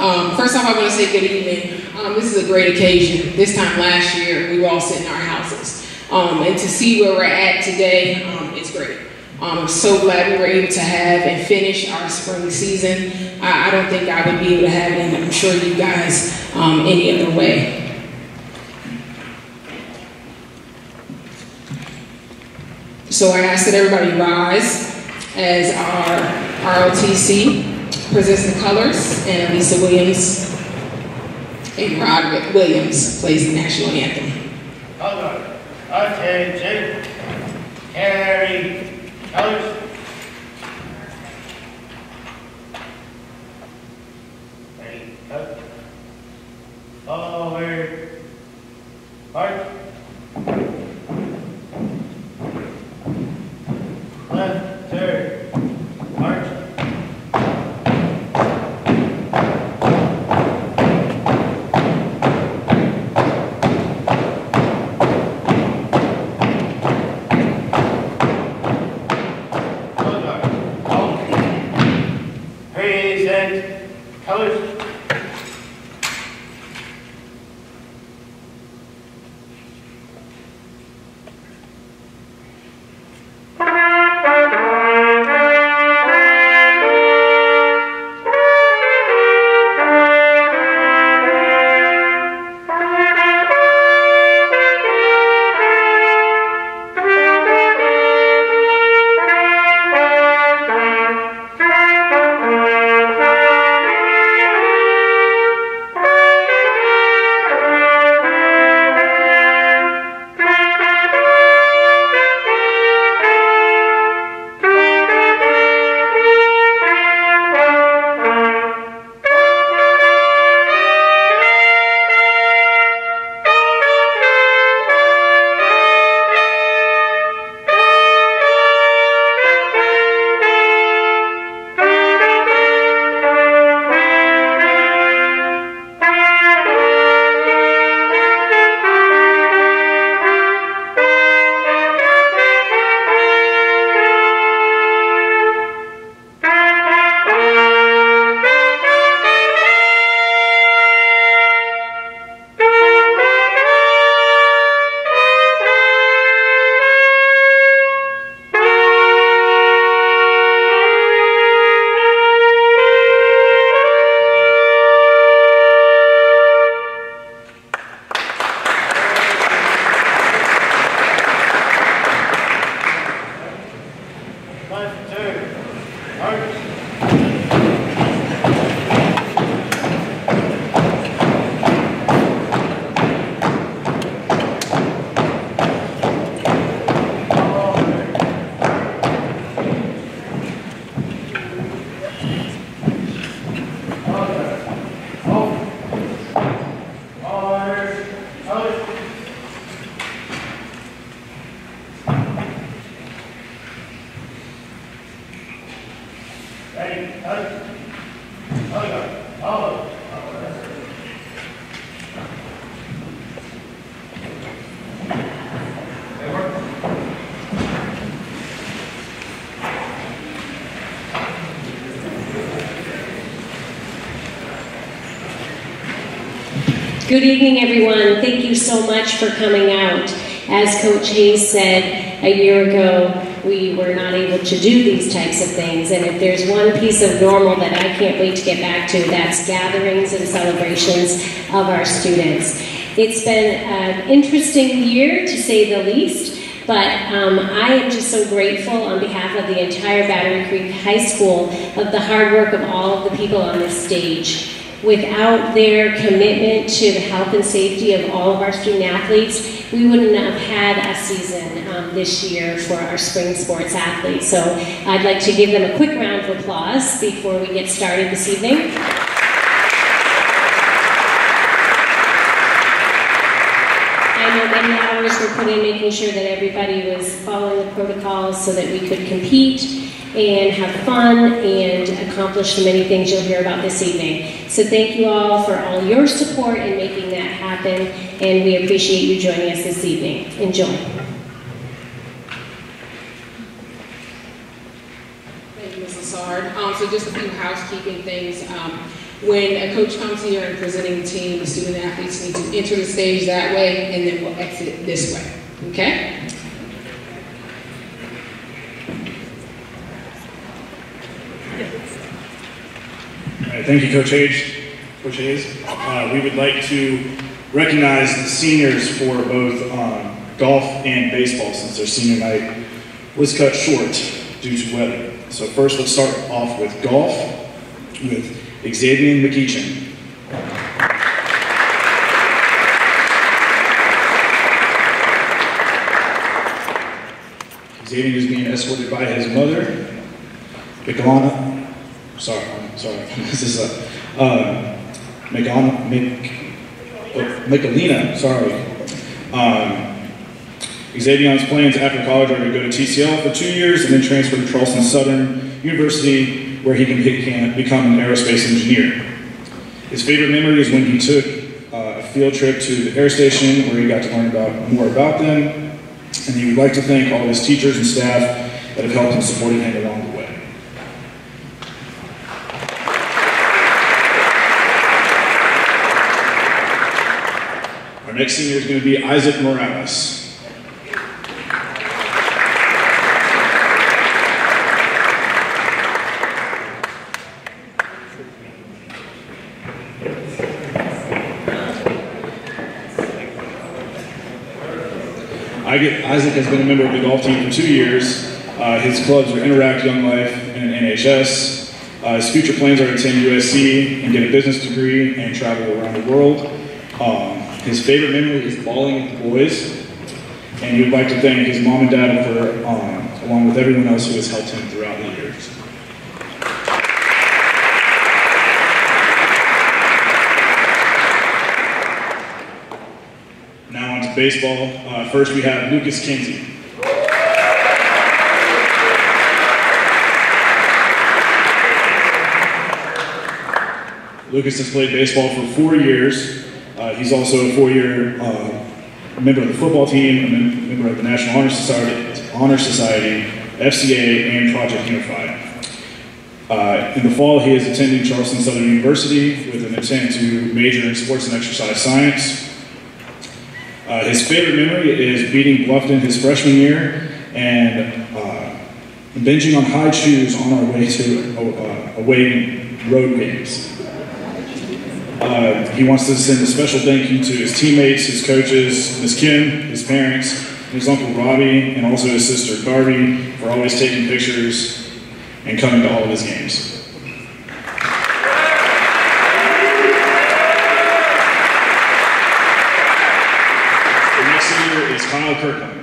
First off, I want to say good evening. This is a great occasion. This time last year, we were all sitting in our houses. And to see where we're at today, it's great. I'm so glad we were able to have and finish our spring season. I don't think I would be able to have it, and I'm sure you guys, any other way. So I ask that everybody rise as our ROTC presents the colors, and Lisa Williams and Roderick Williams plays the national anthem. Color, attention, carry, colors. Ready, cut. Forward, march. Left, turn, march. Present colors. Good evening, everyone. Thank you so much for coming out. As Coach Hayes said a year ago, we were not able to do these types of things. And if there's one piece of normal that I can't wait to get back to, that's gatherings and celebrations of our students. It's been an interesting year, to say the least, but I am just so grateful on behalf of the entire Battery Creek High School of the hard work of all of the people on this stage. Without their commitment to the health and safety of all of our student athletes, we wouldn't have had a season this year for our spring sports athletes. So I'd like to give them a quick round of applause before we get started this evening. I know many hours were put in making sure that everybody was following the protocols so that we could compete and have fun and accomplish the many things you'll hear about this evening. So thank you all for all your support in making that happen, and we appreciate you joining us this evening. Enjoy. Thank you, Mrs. Sard. So just a few housekeeping things. When a coach comes here and presenting the team, the student athletes need to enter the stage that way, and then we'll exit this way, okay? All right, thank you, Coach Hayes. We would like to recognize the seniors for both golf and baseball, since their senior night was cut short due to weather. So first, let's start off with golf with Xavier McEachin. Xavier is being escorted by his mother, Michelina. Sorry. This is Michelina. Sorry. Xavier's plans after college are to go to TCL for 2 years and then transfer to Charleston Southern University, where he can become an aerospace engineer. His favorite memory is when he took a field trip to the air station, where he got to learn more about them. And he would like to thank all his teachers and staff that have helped and supported him along the way. Our next senior is going to be Isaac Morales. Isaac has been a member of the golf team for 2 years. His clubs are Interact Young Life and NHS. His future plans are to attend USC and get a business degree and travel around the world. His favorite memory is bowling with the boys, and he would like to thank his mom and dad for, along with everyone else who has helped him throughout the years. Now on to baseball. First we have Lucas Kinsey. Lucas has played baseball for 4 years. He's also a 4-year member of the football team, a member of the National Honor Society, FCA, and Project Unified. In the fall, he is attending Charleston Southern University with an intent to major in sports and exercise science. His favorite memory is beating Bluffton his freshman year and binging on high chews on our way to away road games. He wants to send a special thank you to his teammates, his coaches, Ms. Kim, his parents, his uncle Robbie, and also his sister Garvey for always taking pictures and coming to all of his games. The next senior is Kyle Kirkland.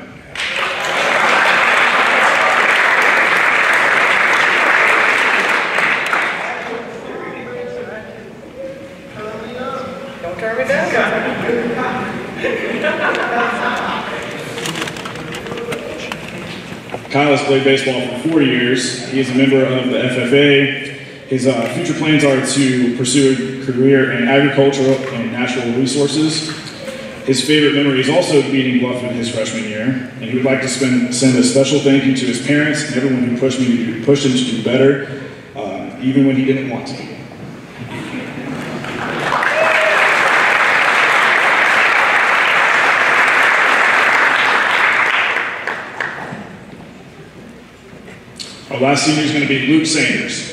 Kyle has played baseball for 4 years. He is a member of the FFA. His future plans are to pursue a career in agricultural and natural resources. His favorite memory is also beating Bluffton his freshman year, and he would like to send a special thank you to his parents and everyone who pushed him to do better, even when he didn't want to. Our last senior is going to be Luke Sanders.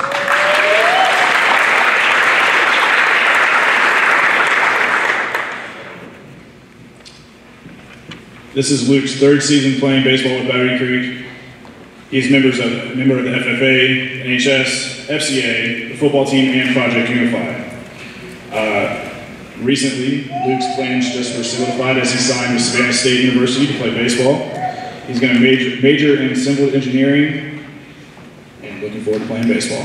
This is Luke's 3rd season playing baseball with Battery Creek. He is a member of the FFA, NHS, FCA, the football team, and Project Unified. Recently, Luke's plans just were solidified as he signed with Savannah State University to play baseball. He's going to major in civil engineering. Looking forward to playing baseball.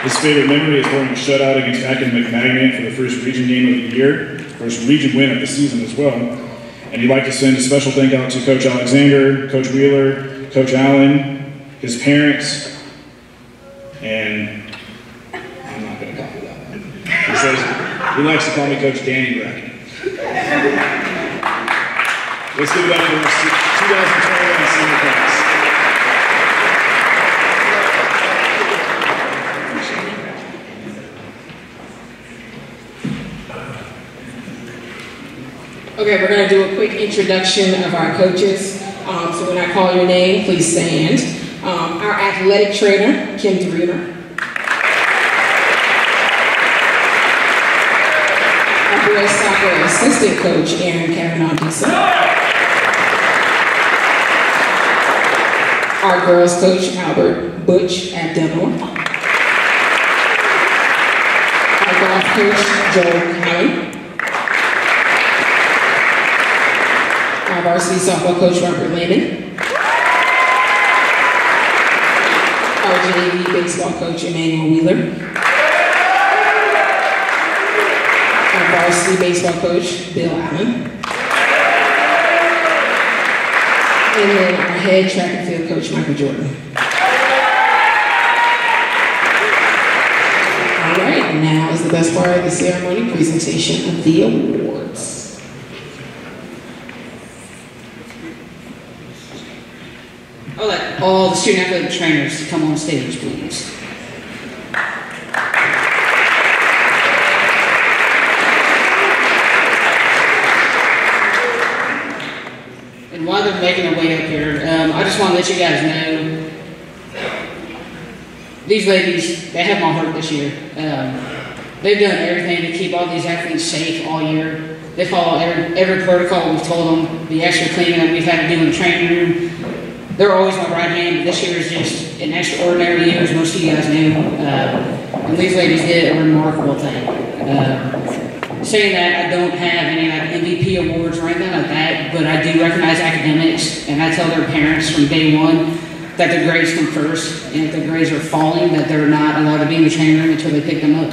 His favorite memory is throwing a shutout against Academic Magnet for the first region game of the year, first region win of the season as well. And he'd like to send a special thank out to Coach Alexander, Coach Wheeler, Coach Allen, his parents, and I'm not going to copy that one. He says he likes to call me Coach Danny Bracken. Let's give it up for the 2021 senior class. Okay, we're going to do a quick introduction of our coaches. So when I call your name, please stand. Our athletic trainer, Kim DeReamer. Our boys soccer assistant coach, Aaron Kavanaugh-Disa. Our girls coach, Albert Butch Abdelmore. Our golf coach, Joel Allen. Our varsity softball coach, Robert Lehman. Our JV baseball coach, Emmanuel Wheeler. Our varsity baseball coach, Bill Allen. And then our head track and field coach, Michael Jordan. All right, now is the best part of the ceremony, presentation of the awards. I'll let all the student athletic trainers come on stage, please. And while they're making their way up here, I just want to let you guys know, these ladies, they have my heart this year. They've done everything to keep all these athletes safe all year. They follow every protocol we've told them, the extra cleaning that we've had to do in the training room. They're always my right hand, but this year is just an extraordinary year, as most of you guys knew. And these ladies did a remarkable thing. Saying that, I don't have any like MVP awards or anything like that, but I do recognize academics, and I tell their parents from day one that their grades come first, and if their grades are falling, that they're not allowed to be in the training room until they pick them up.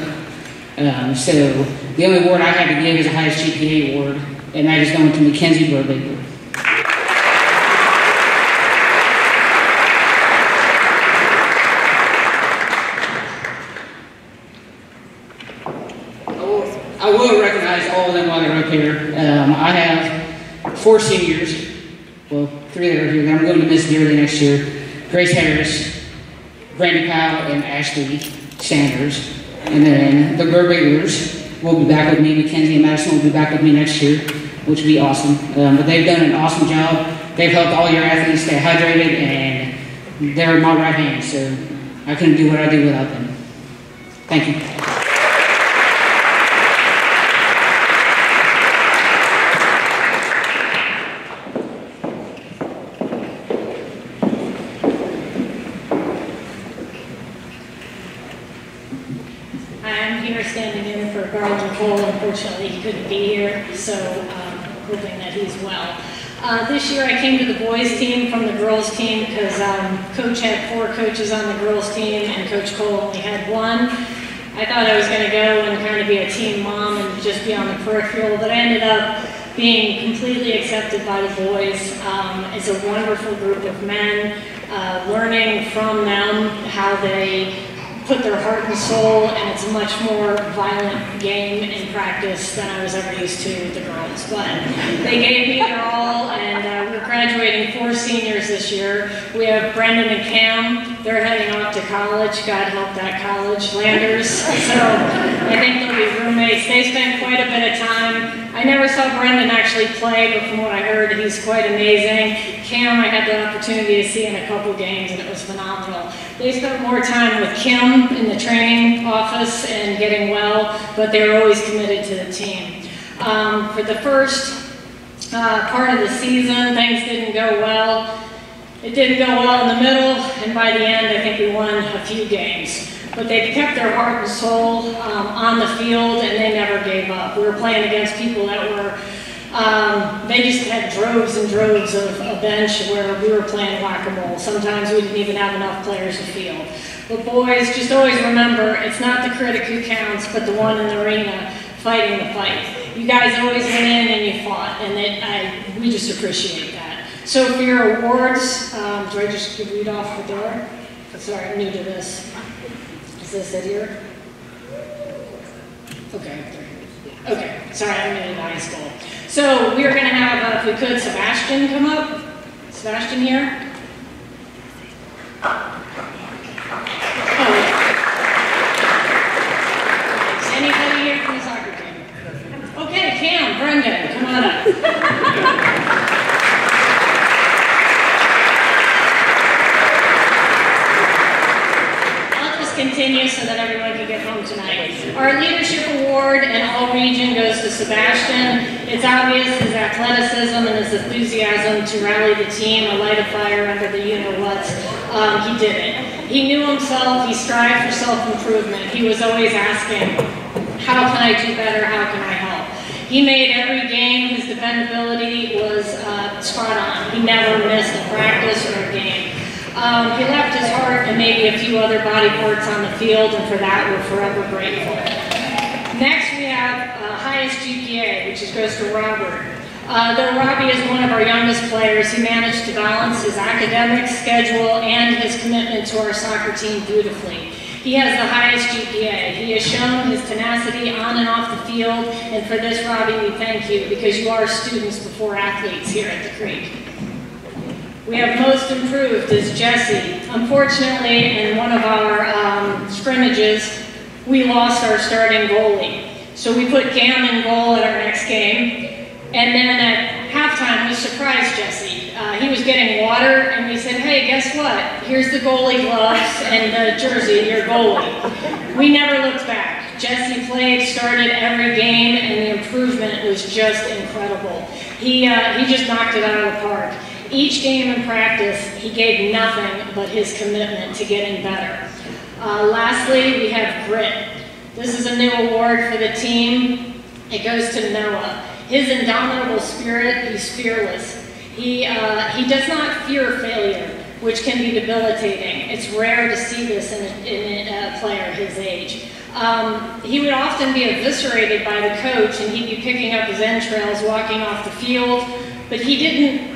So the only award I have to give is a highest GPA award, and that is going to Mackenzie Burbaker. I will recognize all of them while they're up here. I have 4 seniors, well, 3 that are here, that I'm going to miss dearly next year. Grace Harris, Brandy Powell, and Ashley Sanders. And then the Burbakers will be back with me. Mackenzie and Madison will be back with me next year, which will be awesome. But they've done an awesome job. They've helped all your athletes stay hydrated, and they're my right hand, so I couldn't do what I do without them. Thank you. Standing in for Garland Cole. Unfortunately, he couldn't be here, so hoping that he's well. This year I came to the boys team from the girls team because Coach had 4 coaches on the girls team and Coach Cole only had 1. I thought I was going to go and kind of be a team mom and just be on the peripheral, but I ended up being completely accepted by the boys. It's a wonderful group of men, learning from them how they put their heart and soul, and it's a much more violent game in practice than I was ever used to with the girls. But they gave me their all, and we're graduating 4 seniors this year. We have Brendan and Cam. They're heading off to college. God help that college, Landers. So I think they'll be roommates. They spent quite a bit of time. I never saw Brendan actually play, but from what I heard, he's quite amazing. Cam, I had the opportunity to see in a couple games, and it was phenomenal. They spent more time with Kim in the training office and getting well, but they were always committed to the team. For the first part of the season, things didn't go well. It didn't go well in the middle, and by the end, I think we won a few games. But they kept their heart and soul on the field, and they never gave up. We were playing against people that were, they just had droves and droves of a bench where we were playing whack-a-mole. Sometimes we didn't even have enough players to field. But boys, just always remember, it's not the critic who counts, but the one in the arena fighting the fight. You guys always went in and you fought, and we just appreciate that. So for your awards, do I just read off the door? Sorry, I'm new to this. Is this it here? Okay. Okay, sorry, I'm new to high school. So we are going to have, if we could, Sebastian come up. Sebastian here. Oh. Is anybody here from the soccer team? Okay, Cam. 9, Brendan, come on up. Continue so that everyone can get home tonight. Our leadership award in all region goes to Sebastian. It's obvious his athleticism and his enthusiasm to rally the team and light a fire under the you-know-whats. He did it. He knew himself. He strived for self-improvement. He was always asking, how can I do better? How can I help? He made every game. His dependability was spot on. He never missed a practice or a game. He left his heart and maybe a few other body parts on the field, and for that we're forever grateful. Next we have highest GPA, which goes to Robert. Though Robbie is one of our youngest players, he managed to balance his academic schedule and his commitment to our soccer team beautifully. He has the highest GPA. He has shown his tenacity on and off the field, and for this, Robbie, we thank you, because you are students before athletes here at the Creek. We have most improved is Jesse. Unfortunately, in one of our scrimmages, we lost our starting goalie. So we put Gam in goal at our next game. And then at halftime, we surprised Jesse. He was getting water, and we said, hey, guess what? Here's the goalie gloves and the jersey of your goalie. We never looked back. Jesse played, started every game, and the improvement was just incredible. He just knocked it out of the park. Each game in practice, he gave nothing but his commitment to getting better. Lastly, we have grit. This is a new award for the team. It goes to Noah. His indomitable spirit, he's fearless. He does not fear failure, which can be debilitating. It's rare to see this in a player his age. He would often be eviscerated by the coach, and he'd be picking up his entrails, walking off the field, but he didn't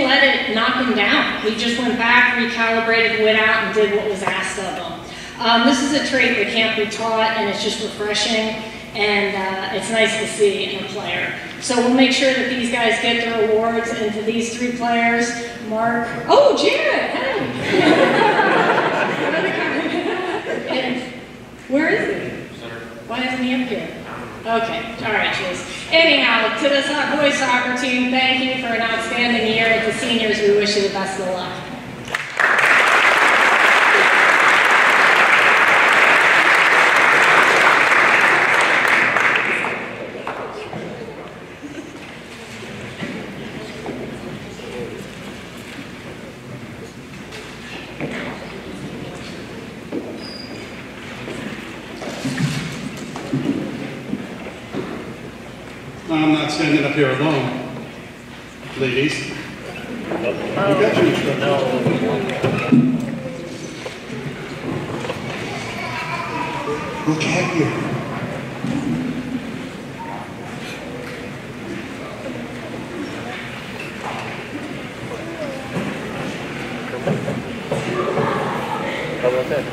let it knock him down. He just went back, recalibrated, went out, and did what was asked of him. This is a trait that can't be taught, and it's just refreshing, and it's nice to see in a player. So we'll make sure that these guys get their awards, and to these three players, Mark, oh, Jared, hey! And where is he? Why isn't he up here? Okay, all right, Chase. Anyhow, to the boys soccer team, thank you for an outstanding year. And to seniors, we wish you the best of luck. I'm not standing up here alone, ladies. You got your instructions. Look at you. How about that?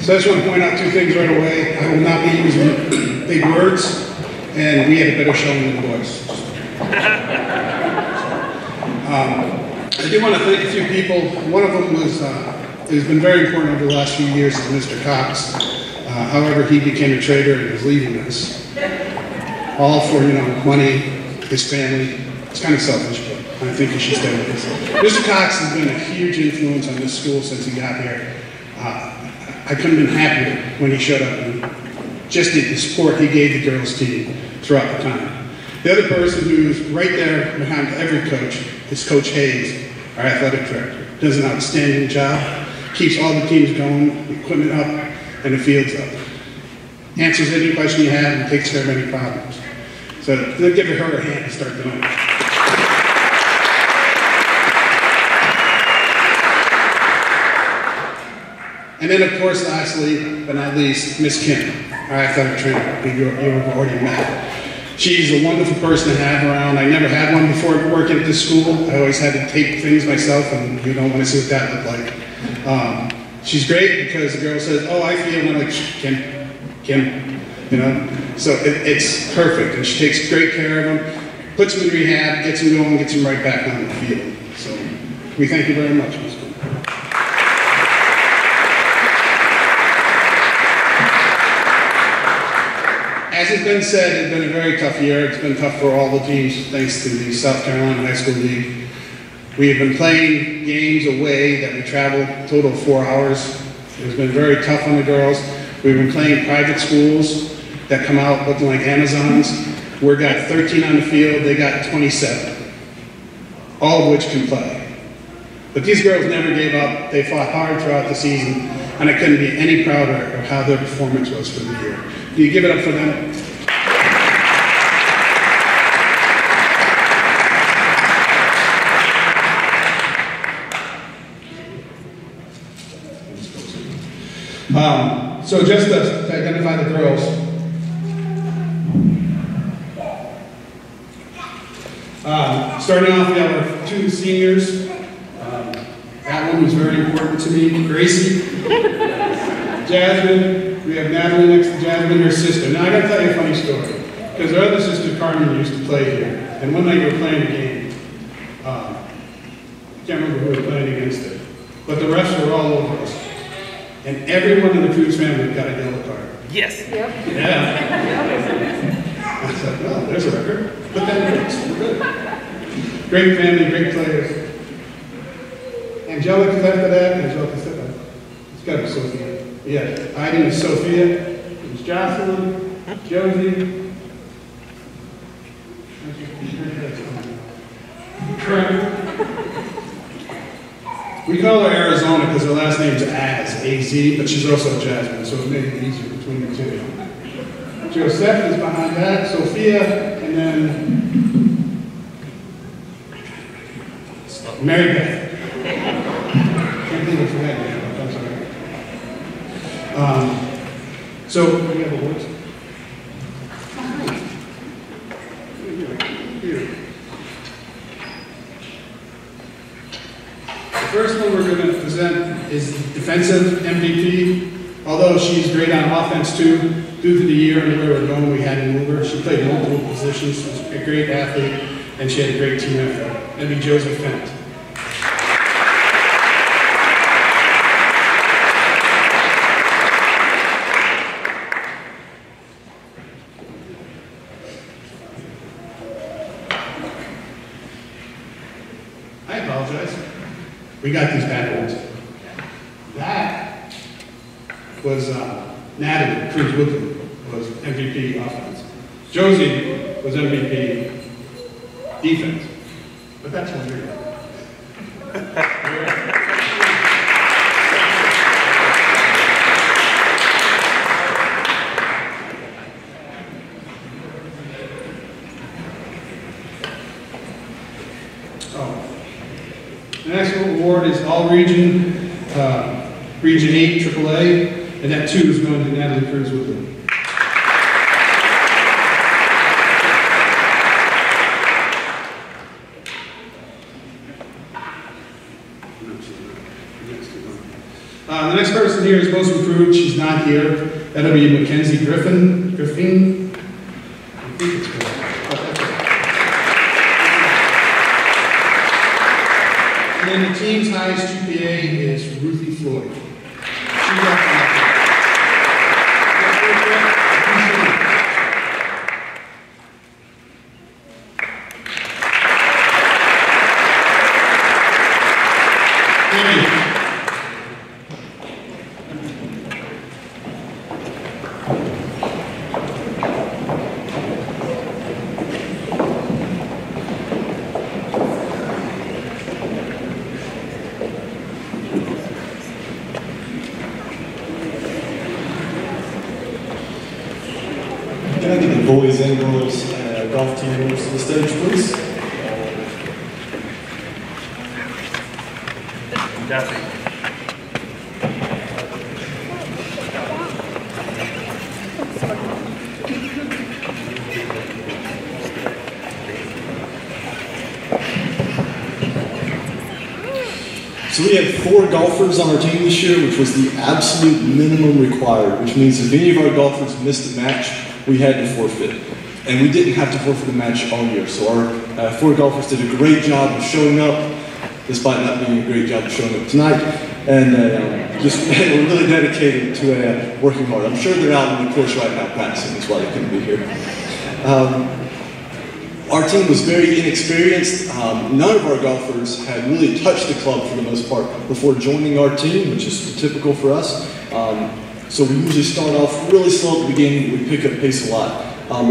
So I just want to point out two things right away. I will not be using big words, and we had a better showing than the boys. I do want to thank a few people. One of them was, has been very important over the last few years, is Mr. Cox. However, he became a traitor and is leaving us. All for, money, his family. It's kind of selfish, but I think he should stay with us. Mr. Cox has been a huge influence on this school since he got here. I couldn't have been happier when he showed up and just the support he gave the girls' team throughout the time. The other person who's right there behind every coach is Coach Hayes, our athletic director. Does an outstanding job, keeps all the teams going, the equipment up, and the fields up. Answers any question you have and takes care of any problems. So they'll give her a hand to start the night. And then, of course, lastly, but not least, Miss Kim, our athletic trainer, who you've already met. She's a wonderful person to have around. I never had one before working at this school. I always had to tape things myself, and you don't want to see what that looked like. She's great because the girl says, oh, I feel, and I'm like, Kim, So it's perfect, and she takes great care of them, puts them in rehab, gets them going, gets them right back on the field. So we thank you very much, Ms. Kim. as has been said, it's been a very tough year. It's been tough for all the teams, thanks to the South Carolina High School League. We have been playing games away that we traveled a total of 4 hours. It's been very tough on the girls. We've been playing private schools that come out looking like Amazons. We've got 13 on the field, they got 27, all of which can play. But these girls never gave up. They fought hard throughout the season, and I couldn't be any prouder of how their performance was for the year. Do you give it up for them? So just to identify the girls. Starting off, we have our 2 seniors. That one was very important to me, Gracie. Jasmine, we have Natalie next to Jasmine, her sister. Now I gotta tell you a funny story, because her other sister, Carmen, used to play here. And one night we were playing a game. I can't remember who we were playing against it, but the refs were all over us. And everyone in the Cruz family got a yellow card. Yes. Yeah. I was like, well, there's a record. But then we're good. Great family, great players. Angelica's after that. Angelica said that. It's got to be Sophia. Yeah. Iden is Sophia. There's Jocelyn, Josie. Trevor. We call her Arizona because her last name's A-Z, but she's also Jasmine, so it made it easier between the two. Joseph is behind that, Sophia, and then Mary Beth. Can't believe I forgot that. I'm sorry. So, we have awards. The first one we're going to present is defensive MVP. Although she's great on offense too, due to the year and where we're going, we had to move her. She played multiple positions. She was a great athlete, and she had a great team effort. That'd be Josie Fent. I apologize. We got these backwards. That was Natalie Cruz Woodley was MVP offense. Josie was MVP defense. But that's what you're doing. The next award is All-Region, Region 8 AAA, and that 2 is going to Natalie Cruz Woodley. The next person here is most improved. She's not here. That'll be Mackenzie Griffin. I think it's correct. And then the team's highest GPA is Ruthie Floyd. She got Thank you. Can I get the boys and girls golf teams to the stage, please? So we had 4 golfers on our team this year, which was the absolute minimum required, which means if any of our golfers missed a match, we had to forfeit. And we didn't have to forfeit the match all year. So our 4 golfers did a great job of showing up, despite not doing a great job of showing up tonight. and just were really dedicated to working hard. I'm sure they're out on the course right now practicing, that's why they couldn't be here. Our team was very inexperienced. None of our golfers had really touched the club for the most part before joining our team, which is typical for us. So we usually start off really slow at the beginning, but we pick up pace a lot.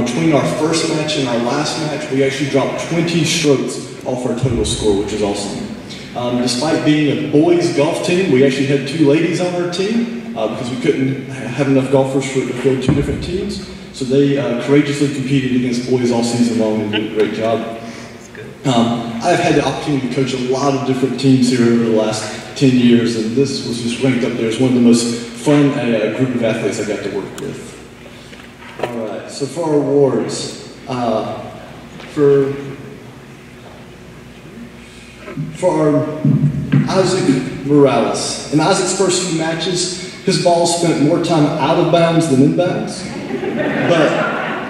Between our first match and our last match, we actually dropped 20 strokes off our total score, which is awesome. Despite being a boys golf team, we actually had 2 ladies on our team because we couldn't have enough golfers to field 2 different teams. So they courageously competed against boys all season long and did a great job. I've had the opportunity to coach a lot of different teams here over the last 10 years, and this was just ranked up there as one of the most fun group of athletes I got to work with. All right, so for our awards, for our Isaac Morales. In Isaac's first few matches, his ball spent more time out of bounds than in bounds. But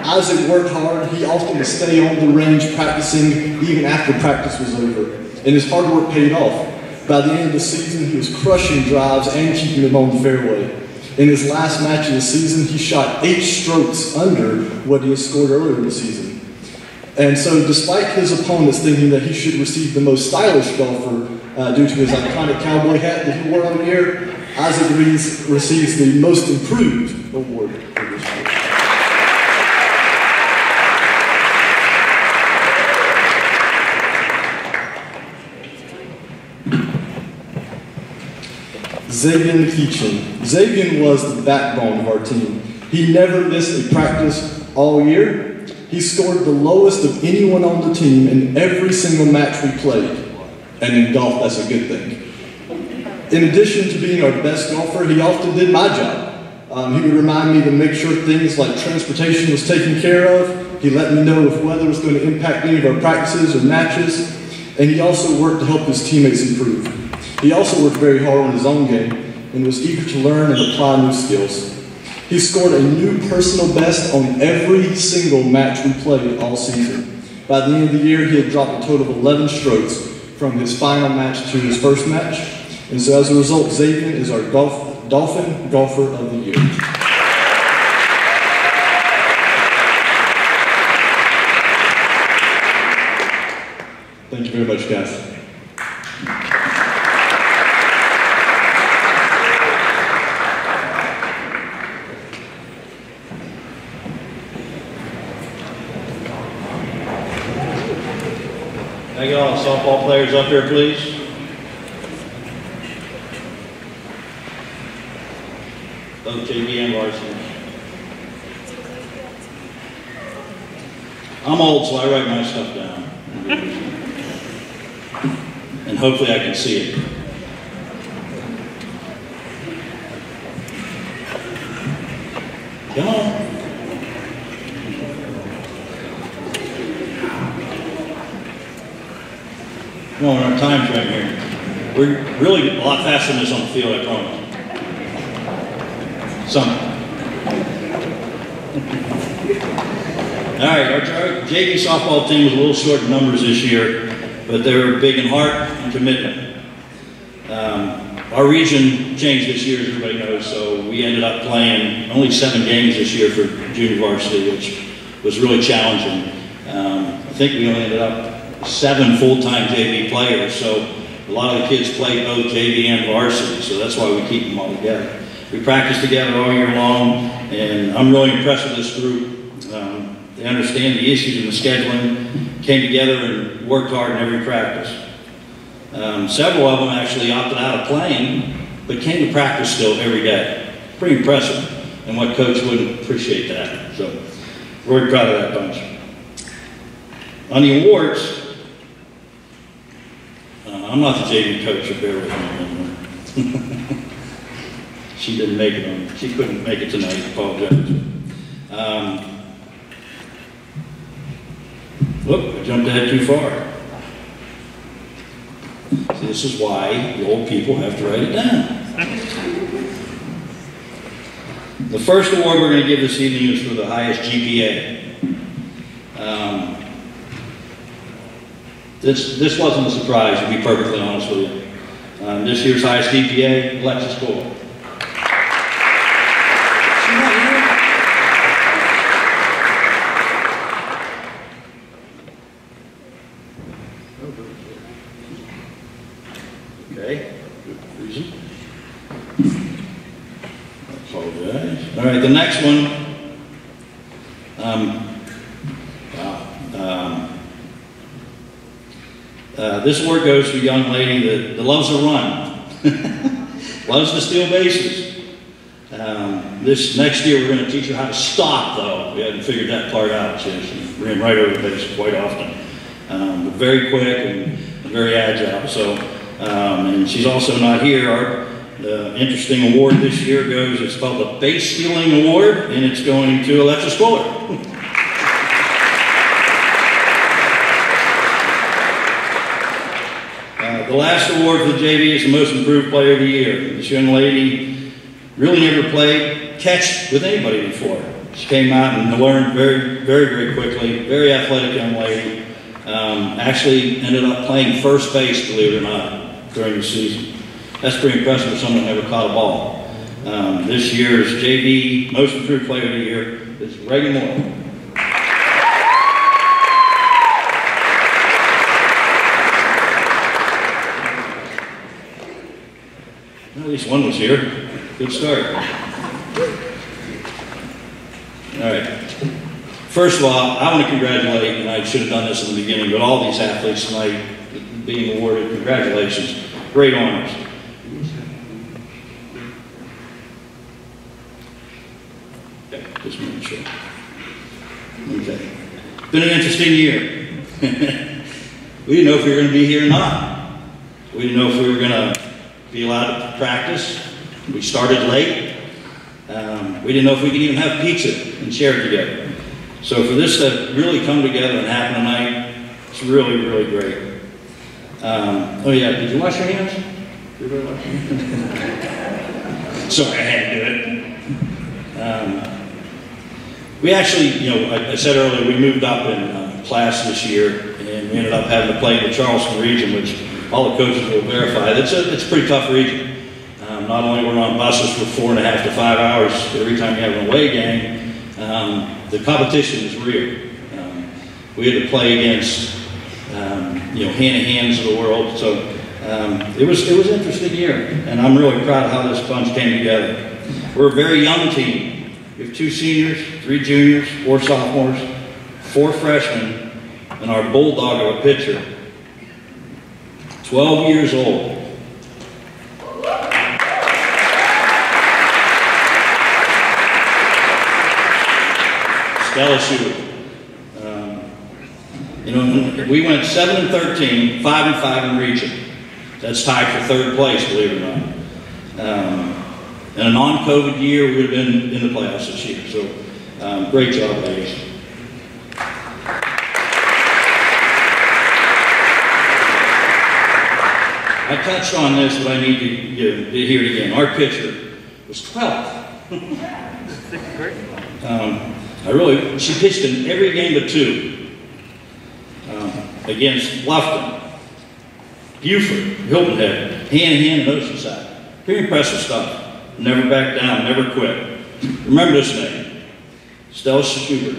Isaac worked hard. He often would stay on the range practicing even after practice was over. And his hard work paid off. By the end of the season, he was crushing drives and keeping them on the fairway. In his last match of the season, he shot 8 strokes under what he had scored earlier in the season. And so despite his opponents thinking that he should receive the most stylish golfer due to his iconic cowboy hat that he wore all year, Isaac receives the most improved award for this year. Xavier Keachin. Xavier was the backbone of our team. He never missed a practice all year. He scored the lowest of anyone on the team in every single match we played. And in golf, that's a good thing. In addition to being our best golfer, he often did my job. He would remind me to make sure things like transportation was taken care of. He let me know if weather was going to impact any of our practices or matches. And he also worked to help his teammates improve. He also worked very hard on his own game and was eager to learn and apply new skills. He scored a new personal best on every single match we played all season. By the end of the year, he had dropped a total of 11 strokes from his final match to his first match. And so as a result, Xavier is our Dolphin Golfer of the Year. Thank you very much, guys. Can I get all the softball players up here, please? Both JV and varsity. I'm old, so I write my stuff down. And hopefully I can see it. Come on. Come on, our time's right here. We're really a lot faster than this on the field, I promise. Some. All right, our JV softball team was a little short in numbers this year, but they were big in heart and commitment. Our region changed this year, as everybody knows, so we ended up playing only 7 games this year for junior varsity, which was really challenging. I think we only ended up 7 full-time JV players, so a lot of the kids play both JV and varsity, so that's why we keep them all together. We practice together all year long, and I'm really impressed with this group. They understand the issues in the scheduling, came together and worked hard in every practice. Several of them actually opted out of playing, but came to practice still every day. Pretty impressive, and what coach wouldn't appreciate that. So, very proud of that bunch. On the awards, I'm not the JV coach, so bear with me. She didn't make it on. She couldn't make it tonight. Apologize. Whoop! I jumped ahead too far. See, this is why the old people have to write it down. The first award we're going to give this evening is for the highest GPA. This wasn't a surprise, to be perfectly honest with you. This year's highest GPA, Alexis Cole. Okay, good reason. I apologize. All right, the next one. This award goes to a young lady that loves to run, loves to steal bases. This next year we're going to teach her how to stop, though. We hadn't figured that part out. She ran right over the base quite often, but very quick and very agile. So, and she's also not here. The interesting award this year goes, it's called the Base Stealing Award, and it's going to Alexis Fuller. The last award for the JV is the Most Improved Player of the Year. This young lady really never played catch with anybody before. She came out and learned very quickly. Very athletic young lady. Actually ended up playing first base, believe it or not, during the season. That's pretty impressive for someone who never caught a ball. This year's JV Most Improved Player of the Year is Reagan Moore. At least one was here. Good start. All right. First of all, I want to congratulate, and I should have done this in the beginning, but all these athletes tonight being awarded, congratulations. Great honors. Okay, just making sure. Okay. Been an interesting year. We didn't know if we were going to be here or not. We didn't know if we were going to be allowed to practice. We started late. We didn't know if we could even have pizza and share it together. So for this to really come together and happen tonight, it's really great. Oh yeah, did you wash your hands? Did you wash your hands? Sorry, I had to do it. We actually, you know, I said earlier, we moved up in class this year, and we ended up having to play in the Charleston region, which all the coaches will verify. It's a pretty tough region. Not only were we on buses for 4.5 to 5 hours every time you have an away game, the competition is real. We had to play against, you know, Hannah Hands of the world. So it was an interesting year, and I'm really proud of how this bunch came together. We're a very young team. We have 2 seniors, 3 juniors, 4 sophomores, 4 freshmen, and our bulldog of a pitcher, 12 years old. Stella Shue. You know, we went 7-13, 5-5 in region. That's tied for 3rd place, believe it or not. In a non-COVID year, we would have been in the playoffs this year. So, great job, ladies. I touched on this, but I need to hear it again. Our pitcher was 12th. She pitched in every game but 2. Against Bluffton, Buford, Hilton Head, Hanahan, and Oceanside. Pretty impressive stuff. Never back down, never quit. Remember this name, Stella Schubert.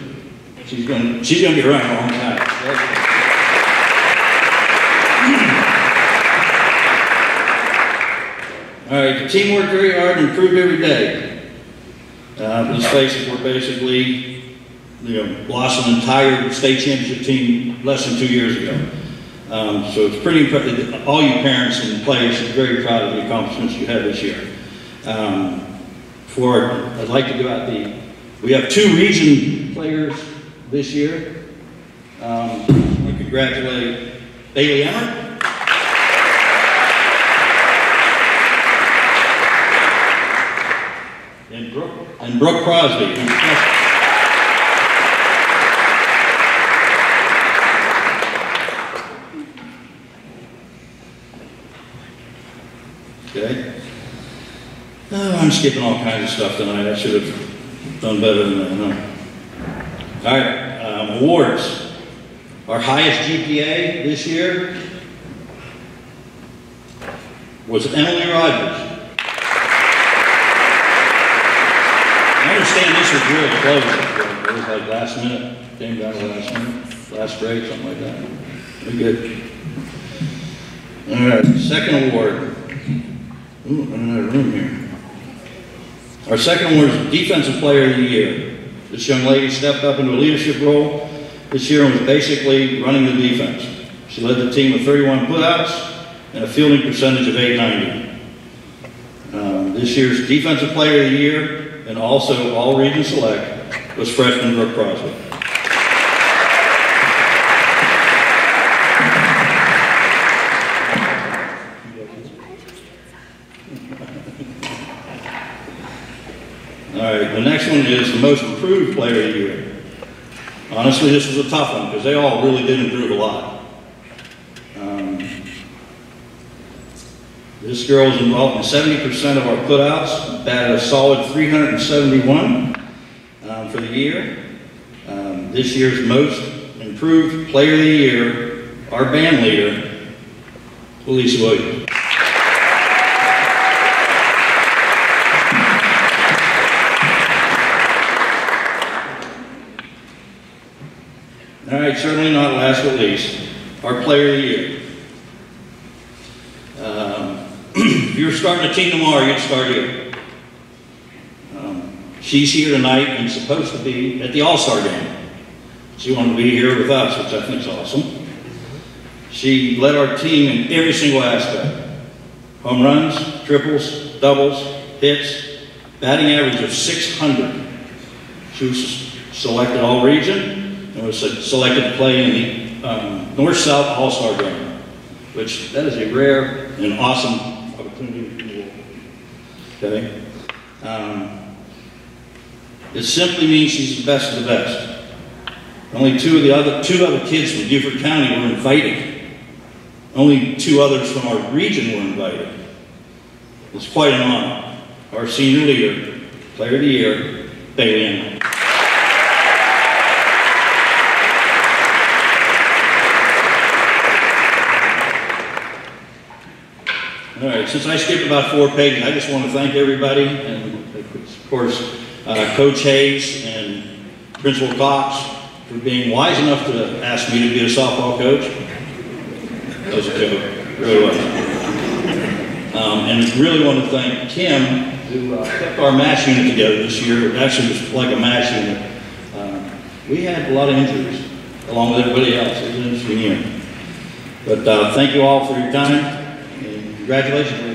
She's gonna be around a long time. All right, the team worked very hard and improved every day. Let's face it, we're basically, you know, lost an entire state championship team less than 2 years ago. So it's pretty impressive. All you parents and players are very proud of the accomplishments you had this year. I'd like to go out we have 2 region players this year. I congratulate Bailey Emmert. And Brooke Crosby. Okay. Oh, I'm skipping all kinds of stuff tonight. I should have done better than that. No. All right. Awards. Our highest GPA this year. was Emily Rogers. I understand this was really close. It was like last minute, came down to last minute, last break, something like that. Pretty good. All right, second award. Ooh, another room here. Our second award is Defensive Player of the Year. This young lady stepped up into a leadership role this year and was basically running the defense. She led the team with 31 putouts and a fielding percentage of .890. This year's Defensive Player of the Year and also all region select was freshman Brooke Crosby. All right, the next one is the Most Improved Player of the Year. Honestly, this was a tough one because they all really did improve a lot. This girl was involved in 70% of our putouts, batted a solid 371 for the year. This year's Most Improved Player of the Year, our band leader, Elise Williams. All right, certainly not last but least, our Player of the Year. If you were starting a team tomorrow, you'd start here. She's here tonight and supposed to be at the All-Star game. She wanted to be here with us, which I think is awesome. She led our team in every single aspect. Home runs, triples, doubles, hits, batting average of 600. She was selected all region and was selected to play in the North-South All-Star game, which that is a rare and awesome opportunity. Okay? It simply means she's the best of the best. Only two other kids from Beaufort County were invited. Only 2 others from our region were invited. It's quite an honor. Our senior leader, Player of the Year, Bailey Ann. All right, since I skipped about 4 pages, I just want to thank everybody, and of course, Coach Hayes and Principal Cox for being wise enough to ask me to be a softball coach. That was a joke, really was. And really want to thank Kim, who kept our MASH unit together this year. It actually was like a MASH unit. We had a lot of injuries, along with everybody else. It was an interesting year. But thank you all for your time. Congratulations.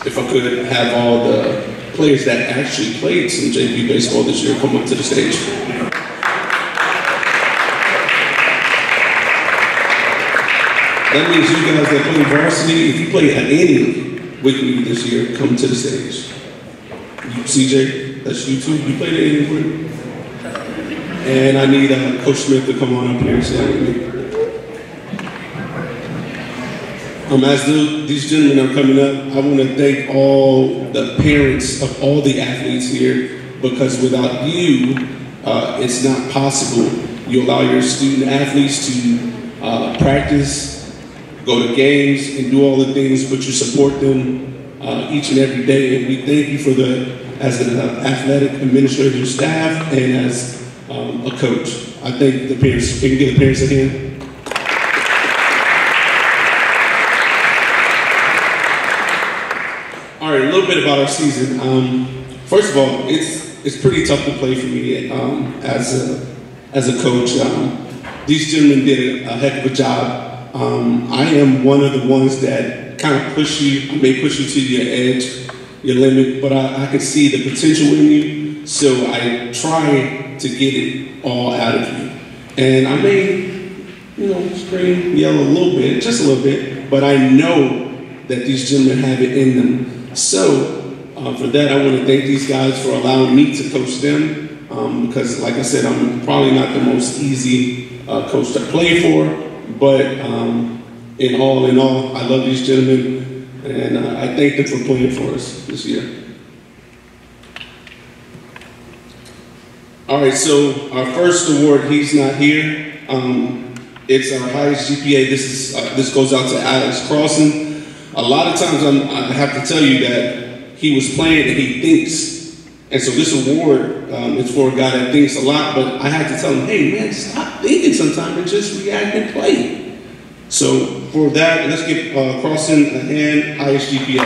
If I could have all the players that actually played some JV baseball this year come up to the stage. That means you guys that play varsity, if you play at any with me this year, come to the stage. CJ, that's you too. You played at any with me? And I need Coach Smith to come on up here and stand with me. As these gentlemen are coming up, I want to thank all the parents of all the athletes here, because without you, it's not possible. You allow your student athletes to practice, go to games, and do all the things, but you support them each and every day. And we thank you for as an athletic administrative staff and as a coach. I thank the parents. Can you get the parents again? All right, a little bit about our season. First of all, it's pretty tough to play for me as a coach. These gentlemen did a heck of a job. I am one of the ones that kind of push you, may push you to your edge, your limit, but I can see the potential in you, so I try to get it all out of you. And I may, scream, yell a little bit, just a little bit, but I know that these gentlemen have it in them. So, for that, I want to thank these guys for allowing me to coach them, because, like I said, I'm probably not the most easy coach to play for, but in all, I love these gentlemen, and I thank them for playing for us this year. All right, so our first award, he's not here. It's our highest GPA. This goes out to Alex Crossan. A lot of times I have to tell you that he was playing and he thinks. And so this award is for a guy that thinks a lot, but I had to tell him, hey man, stop thinking sometimes and just react and play. So for that, let's give Crossan a hand, highest GPA.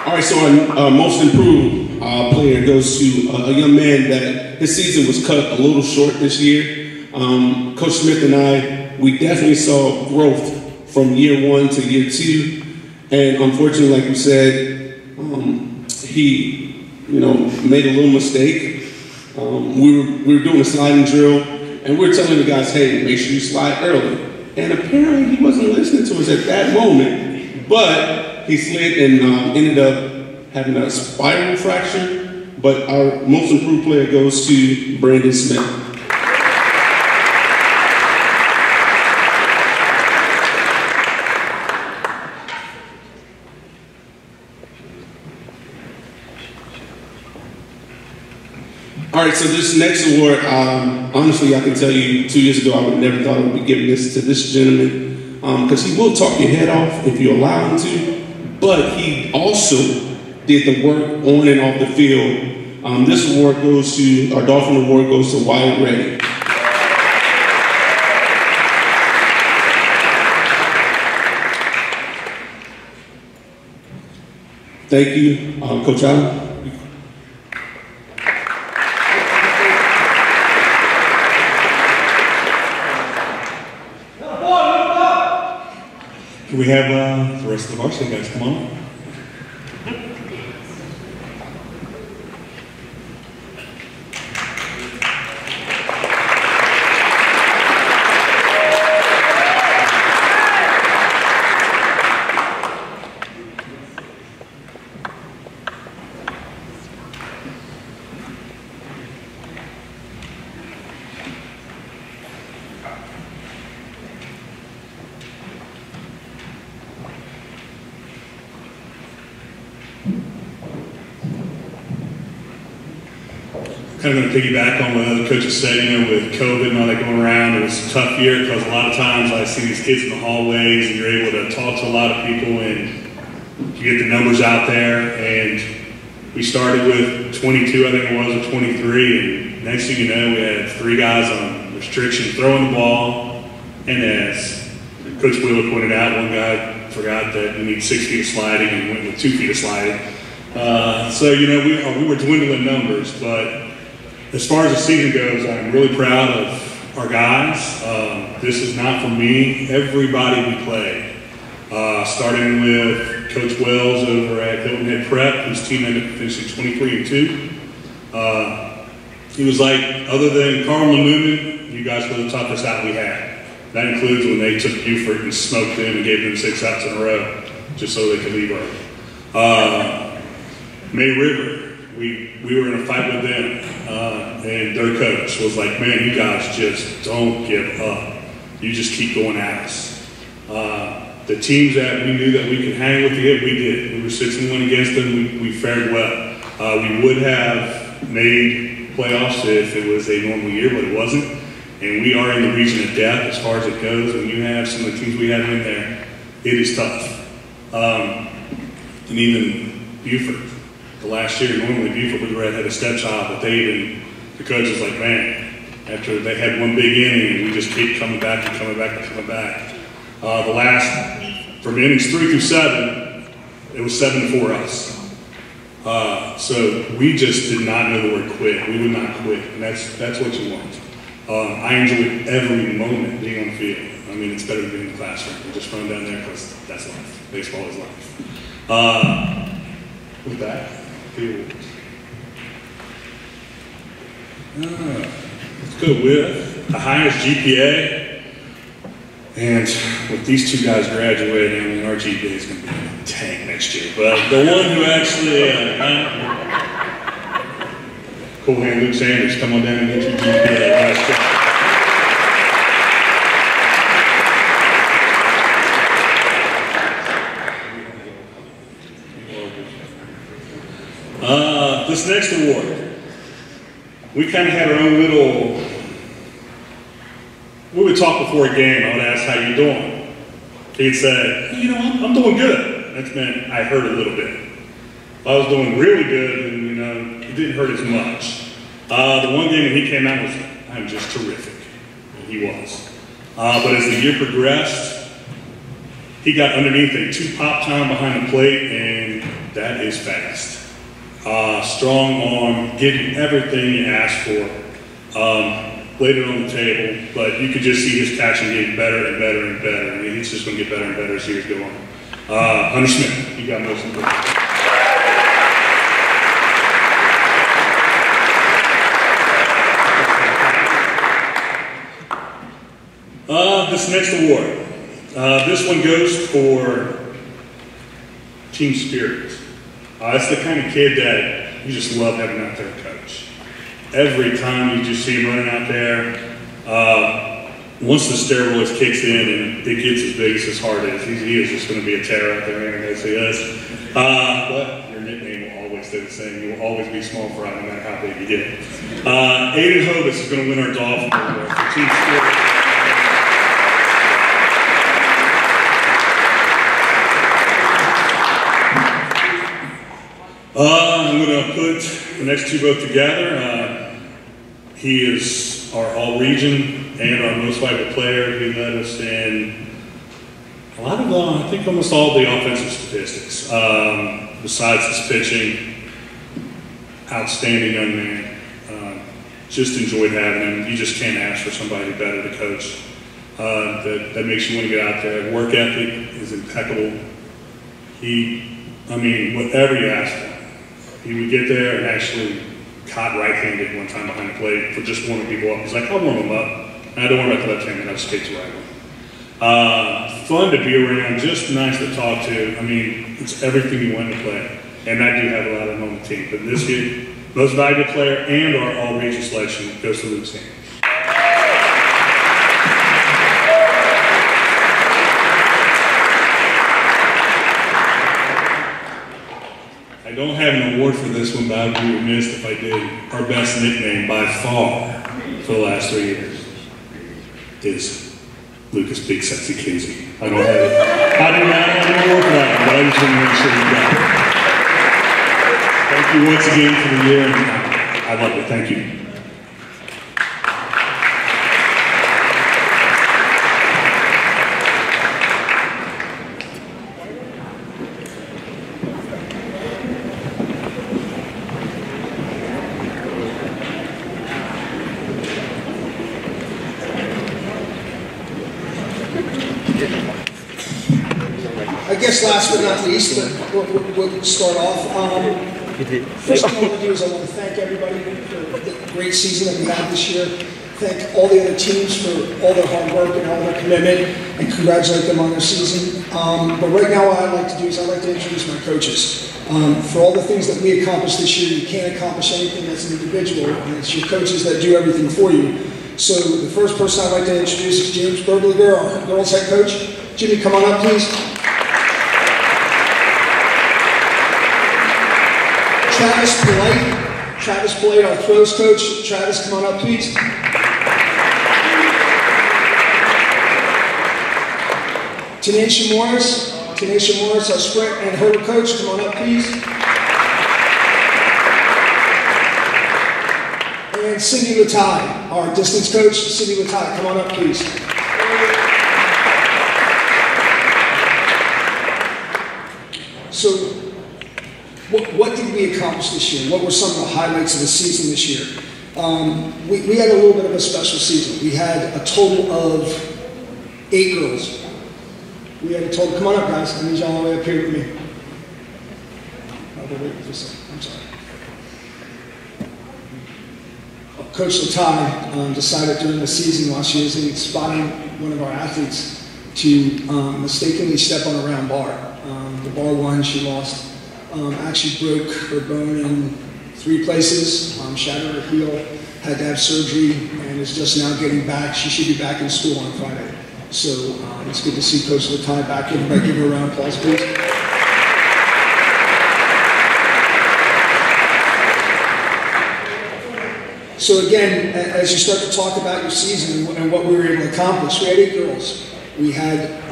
All right, so our most improved player goes to a young man that his season was cut a little short this year. Coach Smith and I, we definitely saw growth from year 1 to year 2. And unfortunately, like we said, he, made a little mistake. We were doing a sliding drill, and we were telling the guys, hey, make sure you slide early. And apparently he wasn't listening to us at that moment, but he slid and ended up having a spiral fracture. But our most improved player goes to Brandon Smith. All right, so this next award, honestly, I can tell you 2 years ago, I would have never thought I would be giving this to this gentleman, because he will talk your head off if you allow him to, but he also did the work on and off the field. This award goes to, our Dolphin Award goes to Wyatt Reddy. Thank you, Coach Allen. Can we have the rest of the varsity guys come on? Kind of going to piggyback on what other coaches said, with COVID and all that going around. It was a tough year because a lot of times I see these kids in the hallways and you're able to talk to a lot of people and you get the numbers out there. And we started with 22, I think it was, or 23. And next thing you know, we had 3 guys on restriction throwing the ball. And as Coach Wheeler pointed out, one guy forgot that we need 6 feet of sliding and went with 2 feet of sliding. So, we were dwindling numbers, but as far as the season goes, I'm really proud of our guys. This is not for me. Everybody we play, starting with Coach Wells over at Hilton Head Prep, whose team ended up finishing 23-2. He was like, other than Carl and Newman, you guys were the toughest out we had. That includes when they took Buford and smoked them and gave them 6 outs in a row, just so they could leave early. May River, we were in a fight with them, and their coach was like, man, you guys just don't give up. You just keep going at us. The teams that we knew that we could hang with, we did. We were 6-1 against them. We fared well. We would have made playoffs if it was a normal year, but it wasn't. And we are in the region of death as far as it goes. When you have some of the teams we have in there, it is tough. And even Buford. The last year, normally Buford was right had a stepchild, but the coach was like, man, after they had one big inning, we just keep coming back and coming back and coming back. The last, from innings 3 through 7, it was 7-4 us. So we just did not know the word quit. We would not quit, and that's what you want. I enjoyed every moment being on the field. I mean, it's better than being in the classroom. We're just running down there because that's life. Baseball is life. With that, let's go with the highest GPA. And with these two guys graduating, I mean, our GPA is going to be in the tank next year. But the one who actually, cool hand Luke Sanders, come on down and get your GPA. Nice job. This next award, we kind of had our own little, we would talk before a game. I would ask, how you doing? He'd say, you know, I'm doing good. That meant I hurt a little bit. If I was doing really good, and, you know, it didn't hurt as much. The one game when he came out was, I'm just terrific. And he was. But as the year progressed, he got underneath a 2-pop time behind the plate, and that is fast. Strong arm, give you everything you asked for. Laid it on the table, but you could just see his catching getting better and better and better. I mean, he's just going to get better and better as years go on. Hunter Smith, you got most of it. This next award, this one goes for team spirit. That's the kind of kid that you just love having out there, coach. Every time you just see him running out there, once the steroids kicks in and it gets as big as his heart is, he is just going to be a terror out there, man, as he is. But your nickname will always stay the same. You will always be small fry no matter how big you get. Aiden Hovis is going to win our Dolphin Award for team spirit. I'm going to put the next two both together. He is our all-region and our most valuable player. He led us in a lot of, I think almost all the offensive statistics. Besides his pitching, outstanding young man. Just enjoyed having him. You just can't ask for somebody better to coach. That makes you want to get out there. Work ethic is impeccable. Whatever you ask for. He would get there and actually caught right-handed one time behind the plate for just warming people up. He's like, I'll warm them up. I don't worry about the left hand, and I'll skate to right one. Fun to be around, just nice to talk to. I mean, it's everything you want to play. And I do have a lot of them on the team. But this kid, most valuable player and our all-region selection goes to Luke Sanders. I don't have an award for this one, but I would be remiss if I did. Our best nickname by far for the last 3 years is Lucas Big Sexy Kinsey. I don't have it. I do not have an award for that one, but I just want to make sure you got it. Thank you once again for the year. I love it. Thank you. I guess last but not least, but we'll start off. First thing I want to do is I want to thank everybody for the great season that we had this year. Thank all the other teams for all their hard work and all their commitment, and congratulate them on their season. But right now what I'd like to do is I'd like to introduce my coaches. For all the things that we accomplished this year, you can't accomplish anything as an individual, and it's your coaches that do everything for you. So the first person I'd like to introduce is James Bergliger, our girls head coach. Jimmy, come on up, please. Travis Polite, our throws coach. Travis, come on up, please. Tanisha Morris, our sprint and hurdle coach. Come on up, please. And Cindy Latai, our distance coach. Cindy Latai, come on up, please. So, what did we accomplish this year? What were some of the highlights of the season this year? We had a little bit of a special season. We had a total of 8 girls. We had a total, come on up guys, I need y'all all the way up here with me. I'm sorry. Coach Latai decided during the season while she was spotting one of our athletes to mistakenly step on a round bar. The bar one, she lost. Actually broke her bone in 3 places, shattered her heel, had to have surgery, and is just now getting back. She should be back in school on Friday. So it's good to see Coach Latai back. Everybody give her a round of applause, please. So again, as you start to talk about your season and what we were able to accomplish, we had 8 girls. We had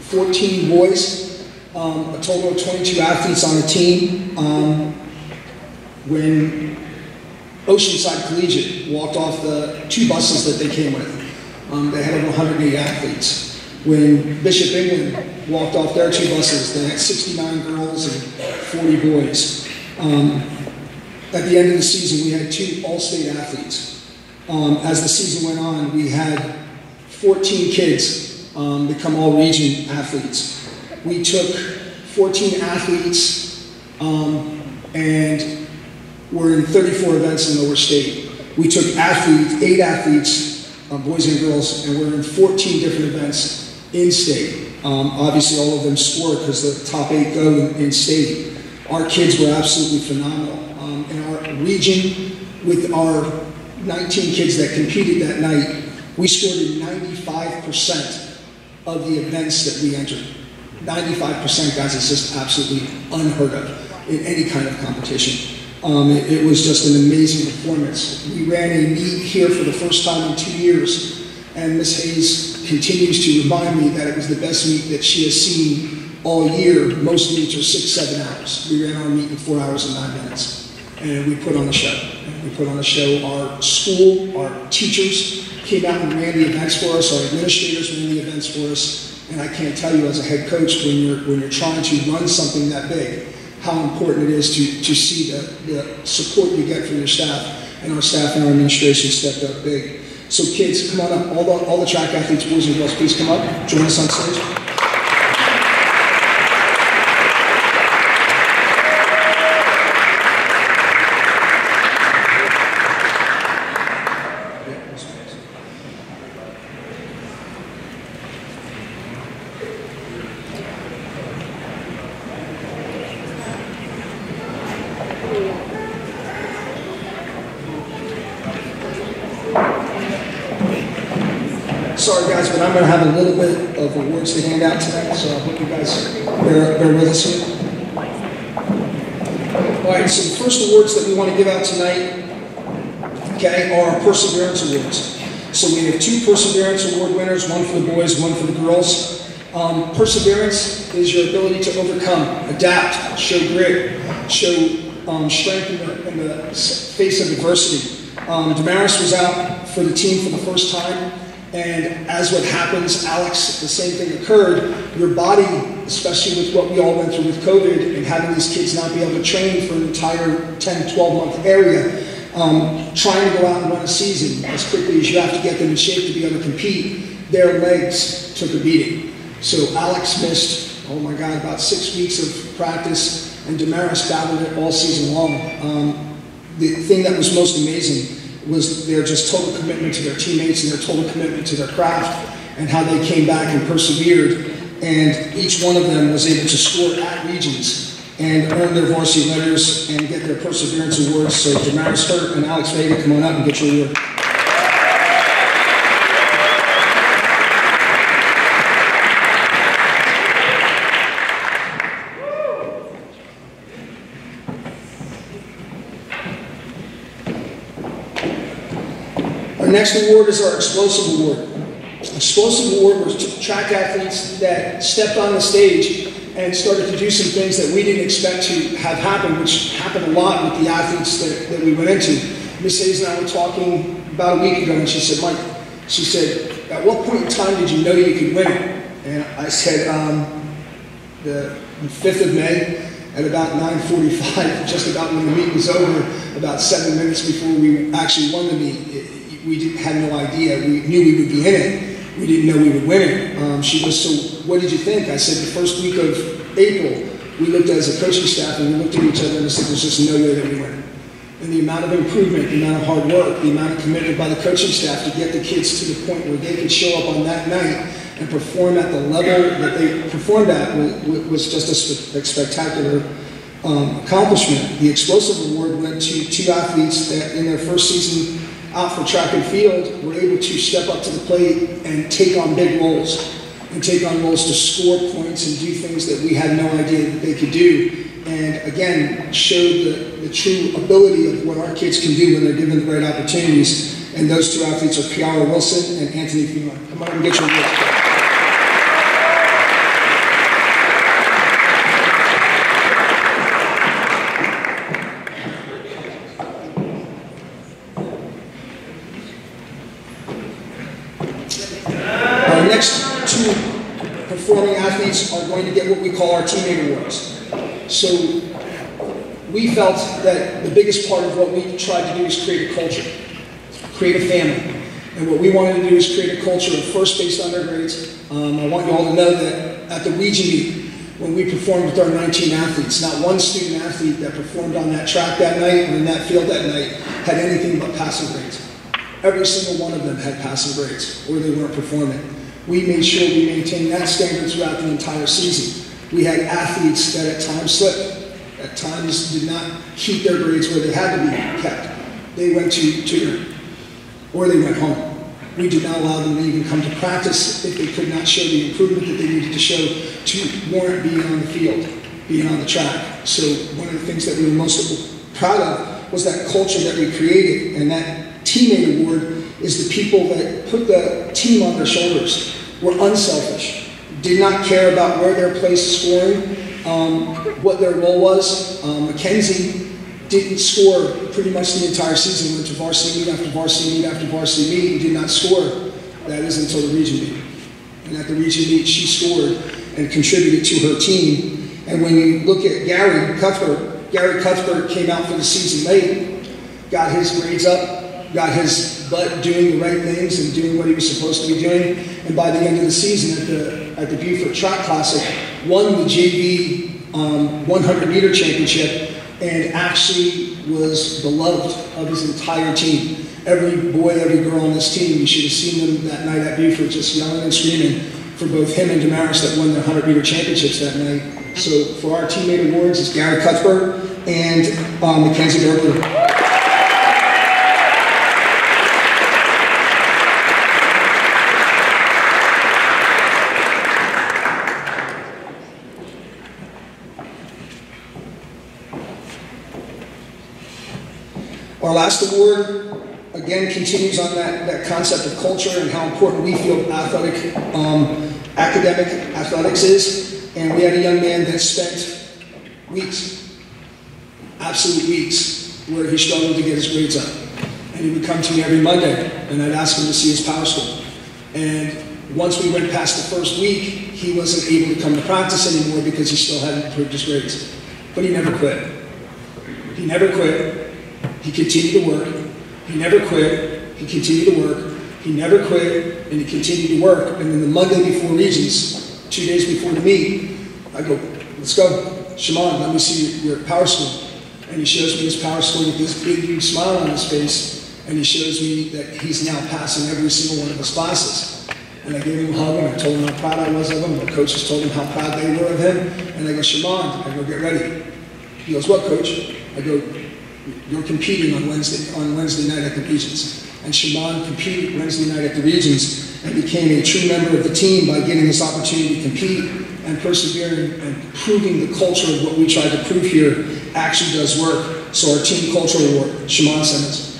14 boys, a total of 22 athletes on the team. When Oceanside Collegiate walked off the 2 buses that they came with, they had over 108 athletes. When Bishop England walked off their 2 buses, they had 69 girls and 40 boys. At the end of the season, we had 2 all-state athletes. As the season went on, we had 14 kids become all-region athletes. We took 14 athletes and were in 34 events in Lower State. We took 8 athletes, boys and girls, and we're in 14 different events in state. Obviously, all of them scored because the top 8 go in state. Our kids were absolutely phenomenal. In our region, with our 19 kids that competed that night, we scored in 95% of the events that we entered. 95%, guys, is just absolutely unheard of in any kind of competition. It was just an amazing performance. We ran a meet here for the first time in 2 years, and Ms. Hayes continues to remind me that it was the best meet that she has seen all year. Most meets are 6-7 hours. We ran our meet in 4 hours and 9 minutes. And we put on a show. We put on a show. Our school, our teachers came out and ran the events for us. Our administrators ran the events for us. And I can't tell you as a head coach, when you're trying to run something that big, how important it is to see the support you get from your staff. And our staff and our administration stepped up big. So kids, come on up. All the track athletes, boys and girls, please come up. Join us on stage. Sorry guys, but I'm going to have a little bit of awards to hand out tonight, so I hope you guys bear with us here. All right, so the first awards that we want to give out tonight, okay, are our Perseverance Awards. So we have 2 Perseverance Award winners, one for the boys, one for the girls. Perseverance is your ability to overcome, adapt, show grit, show strength in the face of adversity. Damaris was out for the team for the first time. And as what happens, Alex, the same thing occurred. Your body, especially with what we all went through with COVID and having these kids not be able to train for an entire 10, 12-month area, trying to go out and run a season as quickly as you have to get them in shape to be able to compete, their legs took a beating. So Alex missed, oh my God, about 6 weeks of practice, and Damaris battled it all season long. The thing that was most amazing was their just total commitment to their teammates and their total commitment to their craft, and how they came back and persevered. And each one of them was able to score at regions and earn their varsity letters and get their Perseverance Awards. So Damaris Hurt and Alex Vega, come on up and get your award. Our next award is our Explosive Award. Explosive Award was track athletes that stepped on the stage and started to do some things that we didn't expect to have happen, which happened a lot with the athletes that we went into. Miss Hayes and I were talking about a week ago, and she said, Mike, she said, at what point in time did you know you could win it? And I said, the 5th of May at about 9:45, just about when the meet was over, about 7 minutes before we actually won the meet. We had no idea. We knew we would be in it. We didn't know we would win it. She goes, so what did you think? I said, the first week of April, we looked as a coaching staff and we looked at each other and said, there's just no way that we win it. and the amount of improvement, the amount of hard work, the amount of commitment by the coaching staff to get the kids to the point where they could show up on that night and perform at the level that they performed at was just a spectacular accomplishment. The Explosive Award went to 2 athletes that in their first season out for track and field were able to step up to the plate and take on big roles, and take on roles to score points and do things that we had no idea that they could do. And again, showed the true ability of what our kids can do when they're given the right opportunities. And those 2 athletes are Kiara Wilson and Anthony Phelan. Come on and get your awards. Our next 2 performing athletes are going to get what we call our teammate awards. So we felt that the biggest part of what we tried to do is create a culture, create a family. And what we wanted to do is create a culture of first-based undergrades. I want you all to know that at the region meet, when we performed with our 19 athletes, not one student athlete that performed on that track that night or in that field that night had anything but passing grades. Every single one of them had passing grades, or they weren't performing. We made sure we maintained that standard throughout the entire season. We had athletes that at times slipped, at times did not keep their grades where they had to be kept. They went to tutoring, or they went home. We did not allow them to even come to practice if they could not show the improvement that they needed to show to warrant being on the field, being on the track. So one of the things that we were most proud of was that culture that we created, and that teammate award is the people that put the team on their shoulders, were unselfish, did not care about where their place scoring, what their role was. Mackenzie didn't score pretty much the entire season, went to varsity meet after varsity meet after varsity meet and did not score. That is until the region meet. And at the region meet, she scored and contributed to her team. And when you look at Gary Cuthbert came out for the season late, got his grades up, got his butt doing the right things and doing what he was supposed to be doing. And by the end of the season at the Beaufort Track Classic, won the JV 100-meter championship and actually was beloved of his entire team. Every boy, every girl on this team, you should have seen them that night at Beaufort just yelling and screaming for both him and Damaris that won their 100-meter championships that night. So for our teammate awards, it's Gary Cuthbert and Mackenzie Gerber. Our last award, again, continues on that concept of culture and how important we feel academic athletics is. And we had a young man that spent weeks, absolute weeks, where he struggled to get his grades up. And he would come to me every Monday, and I'd ask him to see his power score. And once we went past the first week, he wasn't able to come to practice anymore because he still hadn't improved his grades. But he never quit. He never quit. He continued to work. He never quit. He continued to work. He never quit, and he continued to work. And then the Monday before regions, 2 days before the meet, I go, let's go. Shimon, let me see your power score. And he shows me his power score with this big, huge smile on his face. And he shows me that he's now passing every single one of his classes. And I gave him a hug, and I told him how proud I was of him. The coaches told him how proud they were of him. And I go, Shimon, I go, get ready. He goes, what, coach? I go, you're competing on Wednesday night at the regions. And Shimon competed Wednesday night at the regions and became a true member of the team by getting this opportunity to compete and persevering and proving the culture of what we tried to prove here actually does work. So our team culture award, Shimon Simmons.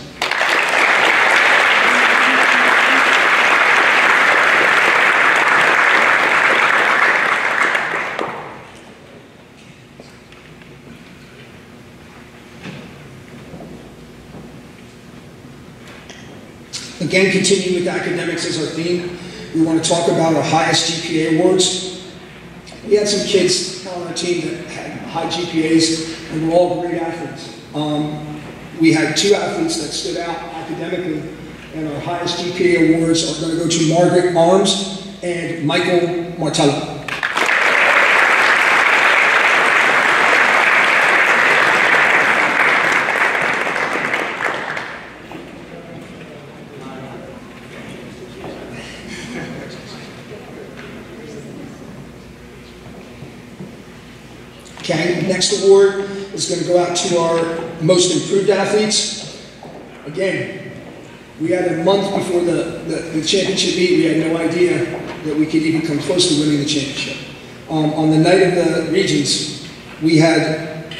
Again, continuing with academics as our theme, we want to talk about our highest GPA awards. We had some kids on our team that had high GPAs and were all great athletes. We had 2 athletes that stood out academically, and our highest GPA awards are going to go to Margaret Arms and Michael Martello. Okay, next award is going to go out to our most improved athletes. Again, we had a month before the championship meet, we had no idea that we could even come close to winning the championship. On the night of the regions, we had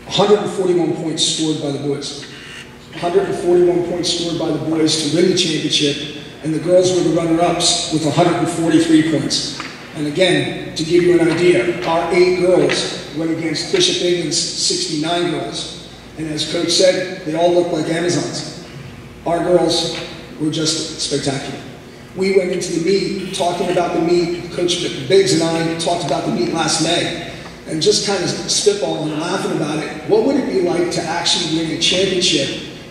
141 points scored by the boys. 141 points scored by the boys to win the championship, and the girls were the runner-ups with 143 points. And again, to give you an idea, our 8 girls went against Bishop England's 69 girls. And as Coach said, they all looked like Amazons. Our girls were just spectacular. We went into the meet talking about the meet. Coach Biggs and I talked about the meet last May and just kind of spitballing and laughing about it. What would it be like to actually win a championship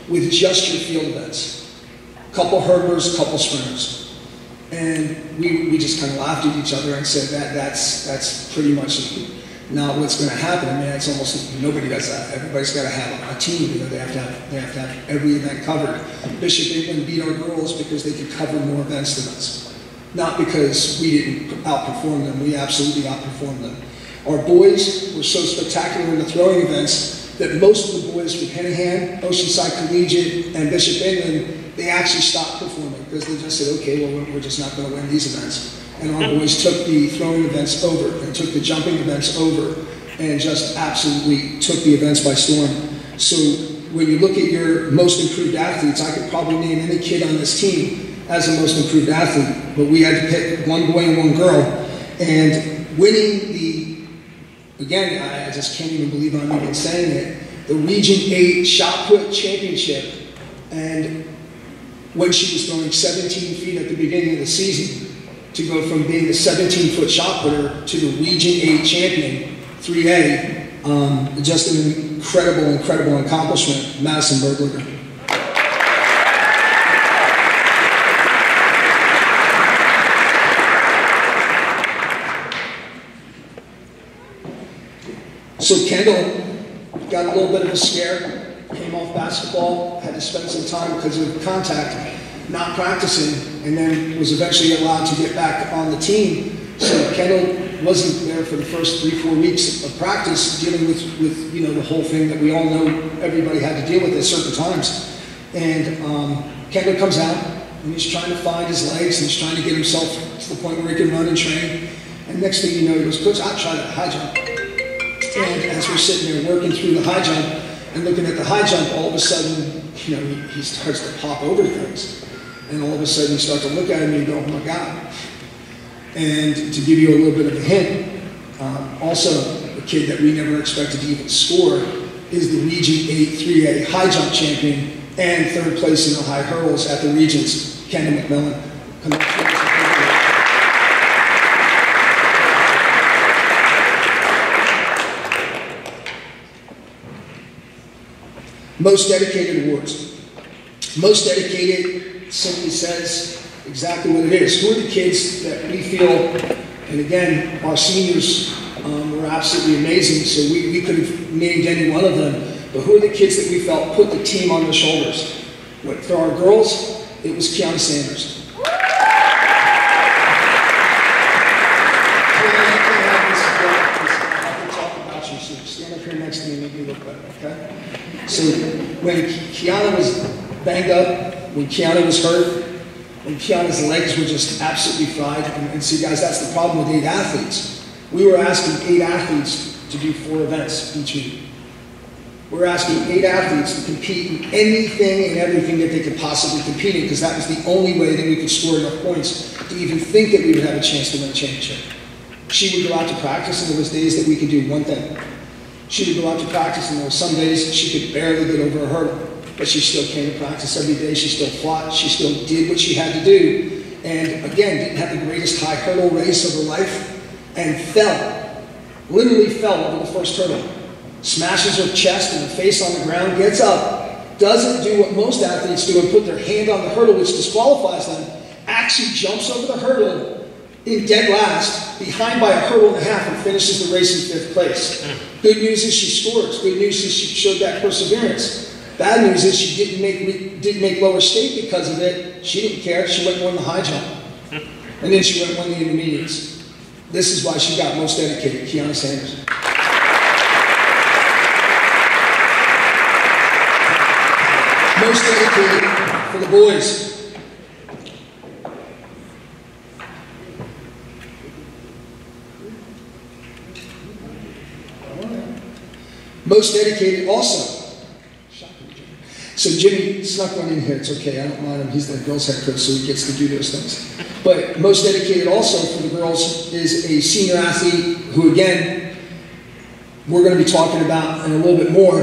with just your field events? A couple hurdlers, couple sprinters. And we just kind of laughed at each other and said that's pretty much not what's going to happen. I mean, it's almost, nobody does that. Everybody's got to have a team. You know, they have to have every event covered. Bishop England beat our girls because they could cover more events than us. Not because we didn't outperform them. We absolutely outperformed them. Our boys were so spectacular in the throwing events that most of the boys from Hennehan, Oceanside Collegiate, and Bishop England, they actually stopped performing because they just said, okay, well, we're just not going to win these events. And our boys took the throwing events over and took the jumping events over and just absolutely took the events by storm. So when you look at your most improved athletes, I could probably name any kid on this team as the most improved athlete, but we had to pick one boy and one girl. And winning the, again, I just can't even believe I'm even saying it, the Region 8 Shot Put Championship. And when she was throwing 17 feet at the beginning of the season, to go from being the 17-foot shot putter to the Region 8 champion, 3A, just an incredible accomplishment, Madison Berglinger. So Kendall got a little bit of a scare, came off basketball, had to spend some time because of contact, not practicing, and then was eventually allowed to get back on the team. So Kendall wasn't there for the first 3-4 weeks of practice, dealing with you know, the whole thing that we all know everybody had to deal with at certain times. And Kendall comes out, and he's trying to find his legs, and he's trying to get himself to the point where he can run and train. And next thing you know, he goes, Coach, I'll try that high jump. And as we're sitting there working through the high jump and looking at the high jump, all of a sudden, you know, he starts to pop over things. And all of a sudden you start to look at him and you go, oh my God. And to give you a little bit of a hint, also a kid that we never expected to even score is the Region 8 3A high jump champion and 3rd place in the high hurdles at the Regions, Kendall McMillan. Come on. Most dedicated awards. Most dedicated simply says exactly what it is. Who are the kids that we feel, and again, our seniors were absolutely amazing, so we could have named any one of them, but who are the kids that we felt put the team on their shoulders? For our girls, it was Kiana Sanders. Stand up here next to me and make me look better, okay? So when Kiana was banged up, when Kiana was hurt, when Kiana's legs were just absolutely fried, and see guys, that's the problem with 8 athletes. We were asking 8 athletes to do 4 events each week. We're asking 8 athletes to compete in anything and everything that they could possibly compete in, because that was the only way that we could score enough points to even think that we would have a chance to win a championship. She would go out to practice, and there was days that we could do one thing. She would go out to practice, and there were some days she could barely get over a hurdle, but she still came to practice every day. She still fought. She still did what she had to do, and again, didn't have the greatest high hurdle race of her life, and fell, literally fell over the first hurdle. Smashes her chest and her face on the ground, gets up, doesn't do what most athletes do and put their hand on the hurdle, which disqualifies them, actually jumps over the hurdle in dead last, behind by a hurdle and a half, and finishes the race in 5th place. Good news is she scores. Good news is she showed that perseverance. Bad news is she didn't make lower state because of it. She didn't care. She went and won the high jump. And then she went and won the intermediates. This is why she got most dedicated, Kiana Sanders. Most dedicated for the boys. Most dedicated also. So Jimmy snuck one in here. It's okay. I don't mind him. He's the girls' head coach, so he gets to do those things. But most dedicated also for the girls is a senior athlete who, again, we're going to be talking about in a little bit more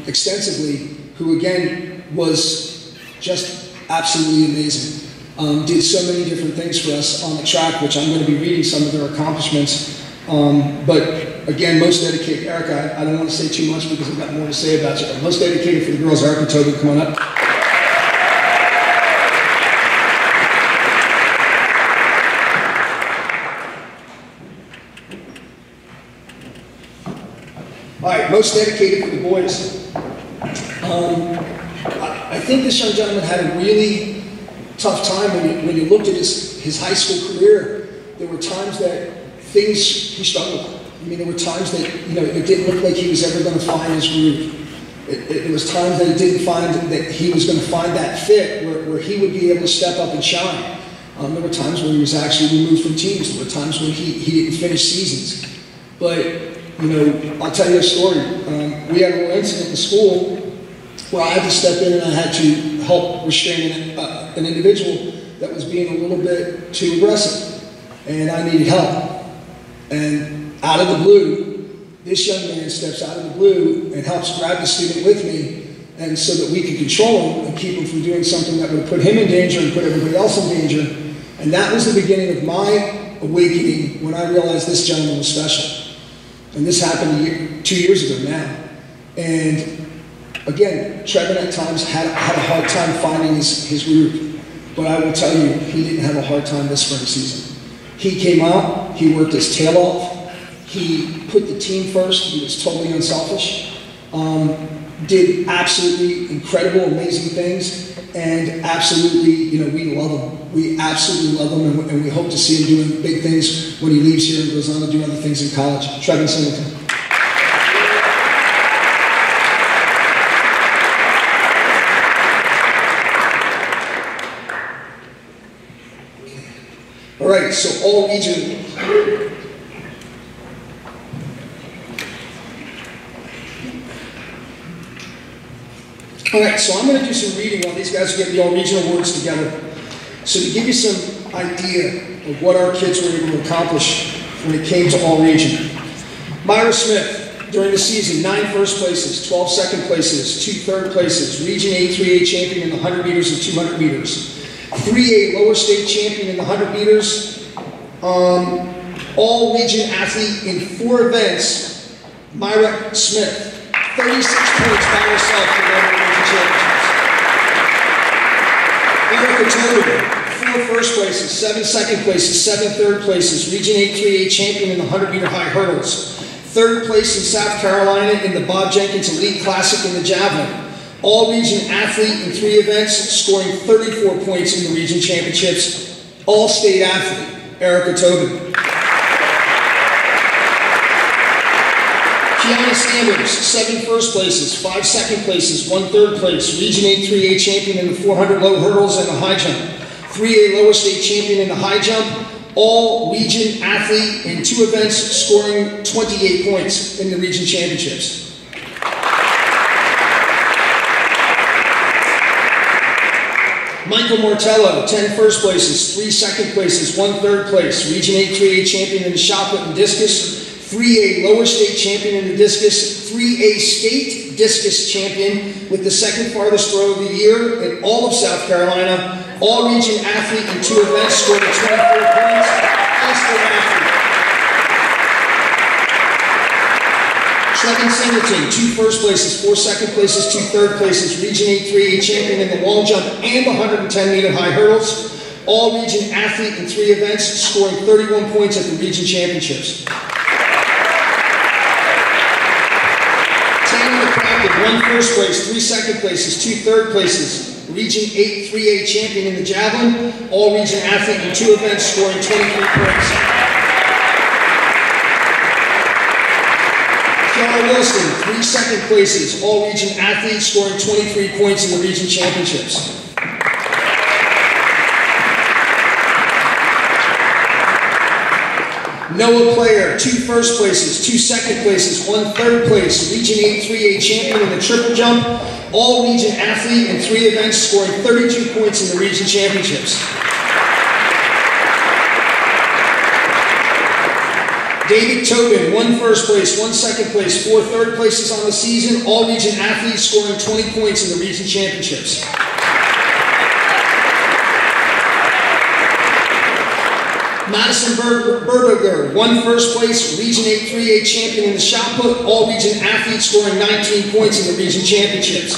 extensively, who, again, was just absolutely amazing. Did so many different things for us on the track, which I'm going to be reading some of their accomplishments. But again, most dedicated, Erica, I don't want to say too much because I've got more to say about you, but most dedicated for the girls, Erica Tobin, come on up. All right, most dedicated for the boys. I think this young gentleman had a really tough time when you looked at his high school career. There were times that things he struggled with. I mean, there were times that, it didn't look like he was ever going to find his groove. It was times that he didn't find that he was going to find that fit where he would be able to step up and shine. There were times when he was actually removed from teams. There were times when he didn't finish seasons. But, I'll tell you a story. We had a little incident in school where I had to step in and I had to help restrain an individual that was being a little bit too aggressive. And I needed help. And out of the blue, this young man steps out of the blue and helps grab the student with me, and so that we could control him and keep him from doing something that would put him in danger and put everybody else in danger. And that was the beginning of my awakening when I realized this gentleman was special. And this happened 2 years ago now. And again, Trevin at times had a hard time finding his route. But I will tell you, he didn't have a hard time this spring season. He came out, he worked his tail off, he put the team first, he was totally unselfish, did absolutely incredible, amazing things, and absolutely, we love him. We absolutely love him, and we hope to see him doing big things when he leaves here and goes on to do other things in college. Trevin Singleton. All right, so all region. All right, so I'm going to do some reading while these guys are getting the all-region awards together. So to give you some idea of what our kids were able to accomplish when it came to all-region. Myra Smith, during the season, 9 first places, 12 second places, 2 third places, Region A 3A champion in the 100 meters and 200 meters. 3A lower state champion in the 100 meters. All-region athlete in 4 events, Myra Smith. 36 points by herself for the region championships. Erica Tobin, 4 first places, 7 second places, 7 third places, Region 8 3A champion in the 100-meter high hurdles. 3rd place in South Carolina in the Bob Jenkins Elite Classic in the javelin. All-region athlete in 3 events, scoring 34 points in the region championships. All-state athlete, Erica Tobin. Kiana Sanders, 7 first places, 5 second places, 1 third place, Region 8 3A champion in the 400 low hurdles and the high jump. 3A lower state champion in the high jump. All-region athlete in 2 events, scoring 28 points in the region championships. Michael Martello, 10 first places, 3 second places, 1 third place, Region 8 3A champion in the shot put and discus. 3A lower state champion in the discus, 3A state discus champion with the 2nd farthest throw of the year in all of South Carolina, all-region athlete in 2 events, scoring 24 points, all-state athlete. Trevin Singleton, 2 first places, 4 second places, 2 third places, Region 8 3A champion in the long jump and the 110-meter high hurdles, all-region athlete in 3 events, scoring 31 points at the region championships. 1 first place, 3 second places, 2 third places, Region 8 3A champion in the javelin, all-region athlete in 2 events, scoring 23 points. Kiara Wilson, 3 second places, all-region athletes scoring 23 points in the region championships. Noah Player, 2 first places, 2 second places, 1 third place, Region 8 3A champion in the triple jump, all-region athlete in 3 events, scoring 32 points in the region championships. David Tobin, 1 first place, 1 second place, 4 third places on the season, all-region athletes scoring 20 points in the region championships. Madison Berberger, 1 first place, Region 8 3A champion in the shot put, all-region athlete scoring 19 points in the region championships.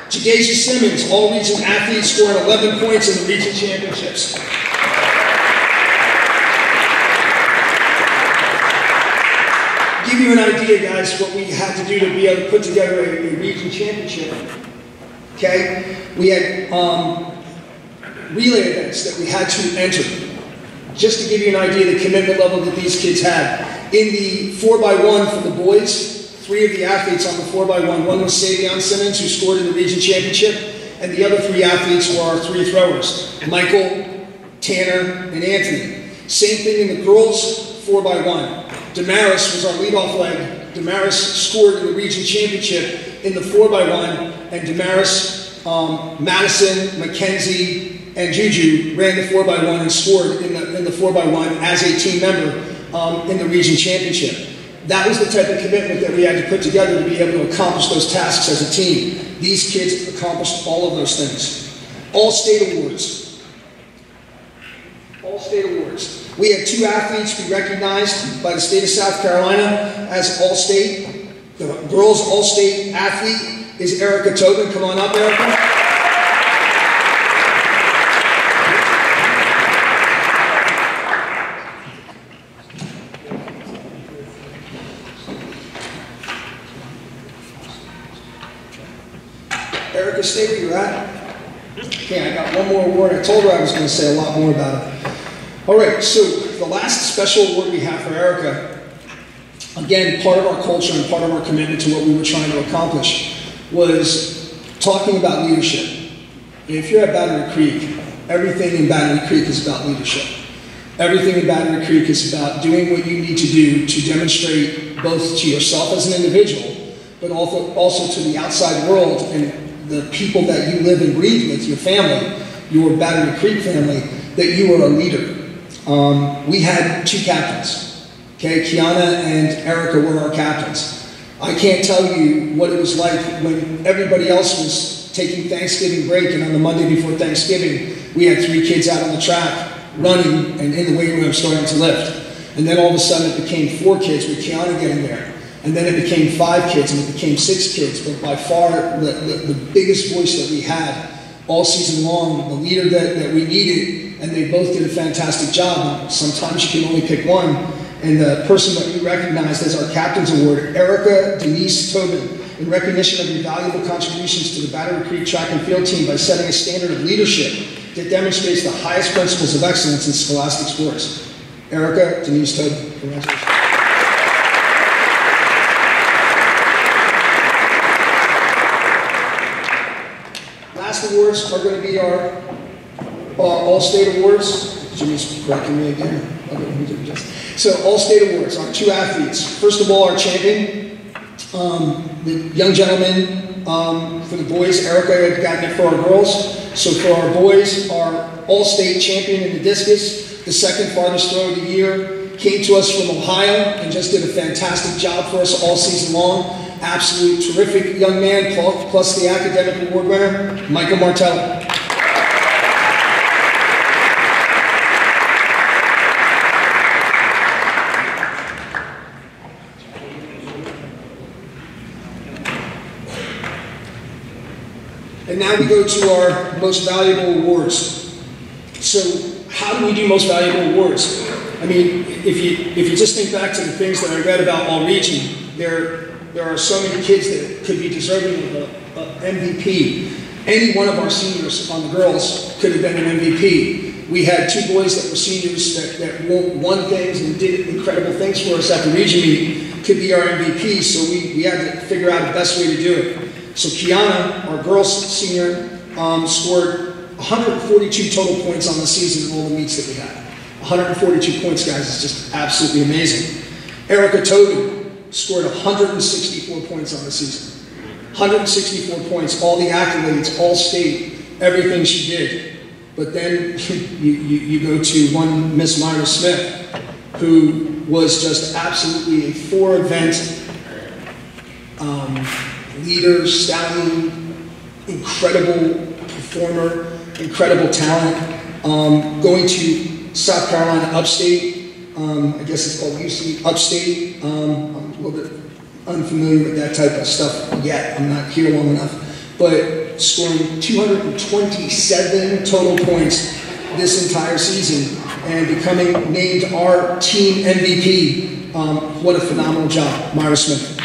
Jadasia Simmons, all-region athlete scoring 11 points in the region championships. Give you an idea, guys, what we had to do to be able to put together a region championship. Okay, we had relay events that we had to enter. Just to give you an idea of the commitment level that these kids had. In the 4x1 for the boys, 3 of the athletes on the 4x1, one was Savion Simmons, who scored in the region championship, and the other 3 athletes were our 3 throwers, Michael, Tanner, and Anthony. Same thing in the girls, 4x1. Damaris was our leadoff leg. Damaris scored in the region championship in the 4x1, and Damaris, Madison, Mackenzie, and Juju ran the 4x1 and scored in the 4x1 as a team member in the region championship. That was the type of commitment that we had to put together to be able to accomplish those tasks as a team. These kids accomplished all of those things. All-state awards. All-state awards. We had 2 athletes be recognized by the state of South Carolina as All-State. The girls' All-State athlete is Erica Tobin. Come on up, Erica. Erica, stay where you're at. Okay, I got one more award. I told her I was going to say a lot more about it. All right, so the last special award we have for Erica, again, part of our culture and part of our commitment to what we were trying to accomplish was talking about leadership. If you're at Battery Creek, everything in Battery Creek is about leadership. Everything in Battery Creek is about doing what you need to do to demonstrate both to yourself as an individual, but also to the outside world and the people that you live and breathe with, your family, your Battery Creek family, that you are a leader. We had 2 captains. Okay, Kiana and Erica were our captains. I can't tell you what it was like when everybody else was taking Thanksgiving break, and on the Monday before Thanksgiving, we had 3 kids out on the track running and in the weight room starting to lift. And then all of a sudden it became 4 kids with Kiana getting there. And then it became 5 kids, and it became 6 kids. But by far, the biggest voice that we had all season long, the leader that we needed, and they both did a fantastic job. Sometimes you can only pick one. And the person that we recognized as our Captain's Award, Erica Denise Tobin, in recognition of your valuable contributions to the Battery Creek track and field team by setting a standard of leadership that demonstrates the highest principles of excellence in scholastic sports. Erica Denise Tobin, congratulations. Last awards are going to be our All-State Awards. Jimmy's correcting me again. So All-State Awards, our 2 athletes. First of all, our champion, the young gentleman for the boys, Erica had gotten it for our girls. So for our boys, our All-State champion in the discus, the 2nd farthest throw of the year, came to us from Ohio and just did a fantastic job for us all season long. Absolute terrific young man, plus the academic award winner, Michael Martello. And now we go to our most valuable awards. So how do we do most valuable awards? I mean, if you just think back to the things that I read about All Region, there are so many kids that could be deserving of an MVP. Any one of our seniors on the girls could have been an MVP. We had two boys that were seniors that won things and did incredible things for us at the region meet, could be our MVP, so we had to figure out the best way to do it. So Kiana, our girls senior, scored 142 total points on the season in all the meets that we had. 142 points, guys, is just absolutely amazing. Erica Tobin scored 164 points on the season. 164 points, all the accolades, all state, everything she did. But then you go to one Miss Myra Smith, who was just absolutely a four-event leader, stallion, incredible performer, incredible talent. Going to South Carolina Upstate, I guess it's called UC Upstate. I'm a little bit unfamiliar with that type of stuff yet. I'm not here long enough. But scoring 227 total points this entire season and becoming named our team MVP. What a phenomenal job, Myra Smith.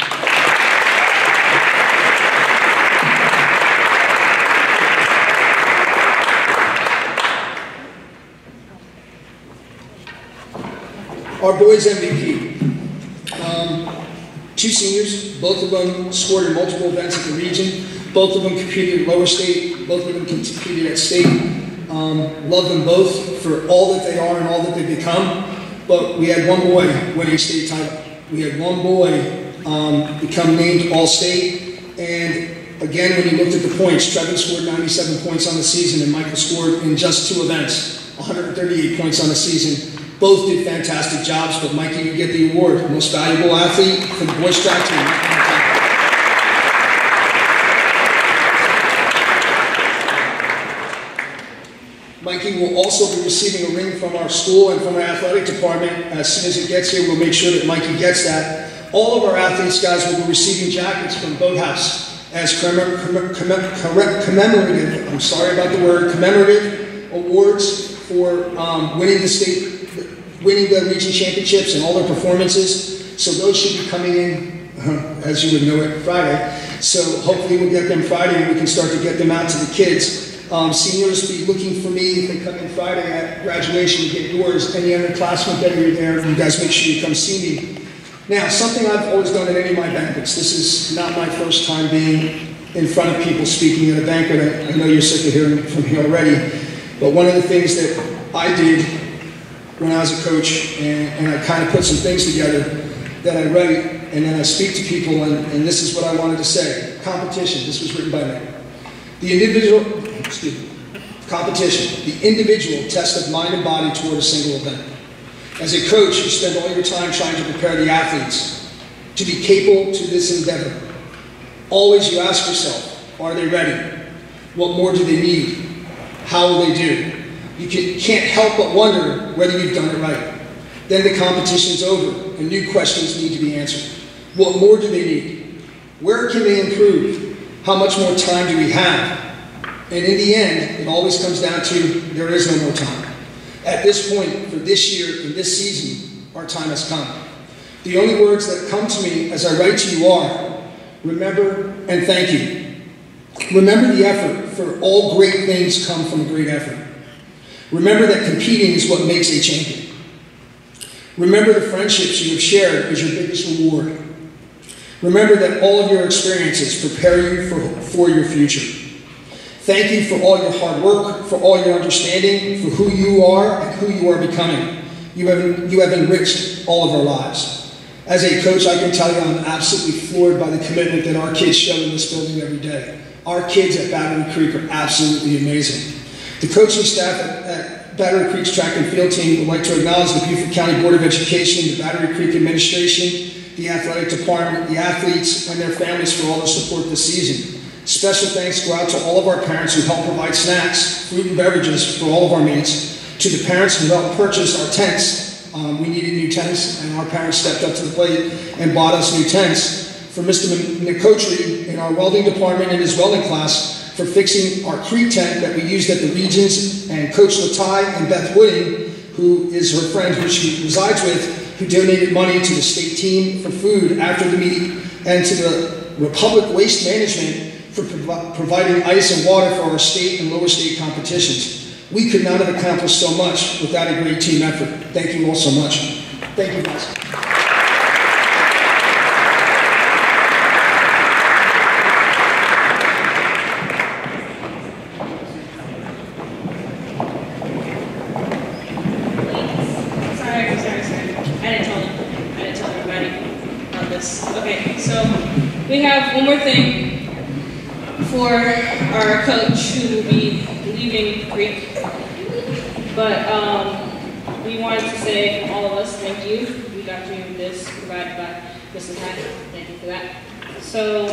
Our boys MVP. Two seniors, both of them scored in multiple events at the region. Both of them competed at lower state. Both of them competed at state. Love them both for all that they are and all that they've become. But we had one boy winning state title. We had one boy become named All-State. And again, when you looked at the points, Trevin scored 97 points on the season and Michael scored in just two events, 138 points on the season. Both did fantastic jobs, but Mikey, you get the award, Most Valuable Athlete for the boys track team. Mikey will also be receiving a ring from our school and from our athletic department. As soon as it gets here, we'll make sure that Mikey gets that. All of our athletes, guys, will be receiving jackets from Boathouse as commemorative, I'm sorry about the word, commemorative awards for winning the region championships and all their performances. So those should be coming in, as you would know it, Friday. So hopefully we'll get them Friday and we can start to get them out to the kids. Seniors be looking for me if they come in Friday at graduation to get yours. Any underclassmen that are there, you guys make sure you come see me. Now, something I've always done at any of my banquets. This is not my first time being in front of people speaking at a banquet. I know you're sick of hearing from me already. But one of the things that I did when I was a coach, and I kind of put some things together that I write, and then I speak to people, and this is what I wanted to say. Competition, this was written by me. Competition, the individual test of mind and body toward a single event. As a coach, you spend all your time trying to prepare the athletes to be capable to this endeavor. Always you ask yourself, are they ready? What more do they need? How will they do? You can't help but wonder whether you've done it right. Then the competition's over and new questions need to be answered. What more do they need? Where can they improve? How much more time do we have? And in the end, it always comes down to there is no more time. At this point, for this year and this season, our time has come. The only words that come to me as I write to you are, remember and thank you. Remember the effort, for all great things come from a great effort. Remember that competing is what makes a champion. Remember the friendships you have shared is your biggest reward. Remember that all of your experiences prepare you for your future. Thank you for all your hard work, for all your understanding, for who you are and who you are becoming. You have enriched all of our lives. As a coach, I can tell you I'm absolutely floored by the commitment that our kids show in this building every day. Our kids at Battery Creek are absolutely amazing. The coaching staff at Battery Creek's track and field team would like to acknowledge the Beaufort County Board of Education, the Battery Creek administration, the athletic department, the athletes, and their families for all their support this season. Special thanks go out to all of our parents who help provide snacks, food and beverages for all of our meets, to the parents who helped purchase our tents. We needed new tents, and our parents stepped up to the plate and bought us new tents. For Mr. Nicotri in our welding department and his welding class for fixing our creek tent that we used at the regions, and Coach Latai and Beth Wooding, who is her friend who she resides with, who donated money to the state team for food after the meeting, and to the Republic Waste Management for providing ice and water for our state and lower state competitions. We could not have accomplished so much without a great team effort. Thank you all so much. Thank you, guys. Sorry. I didn't tell everybody about this. Okay, so we have one more thing for our coach who will be leaving Greek. But we wanted to say from all of us, thank you. We got you this provided by Mrs. Hack. Thank you for that. So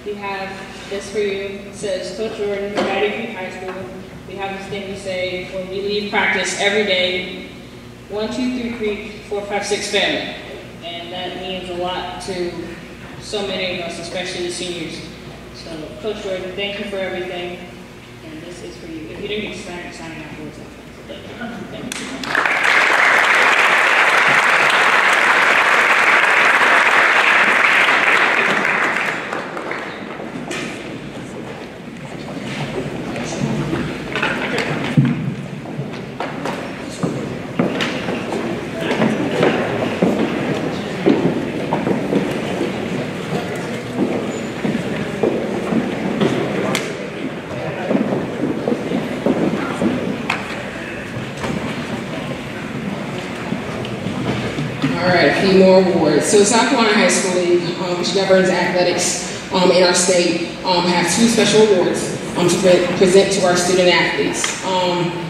we have this for you. It says, Coach Jordan, Valley Creek High School. We have this thing to say when we leave practice every day, 1, 2, 3 Creek, 4, 5, 6 family. And that means a lot to so many of us, especially the seniors. So Coach Jordan, thank you for everything. And this is for you. If you didn't get to sign it afterwards, thank you. All right, a few more awards. So South Carolina High School League, which governs athletics in our state, have 2 special awards to present to our student athletes.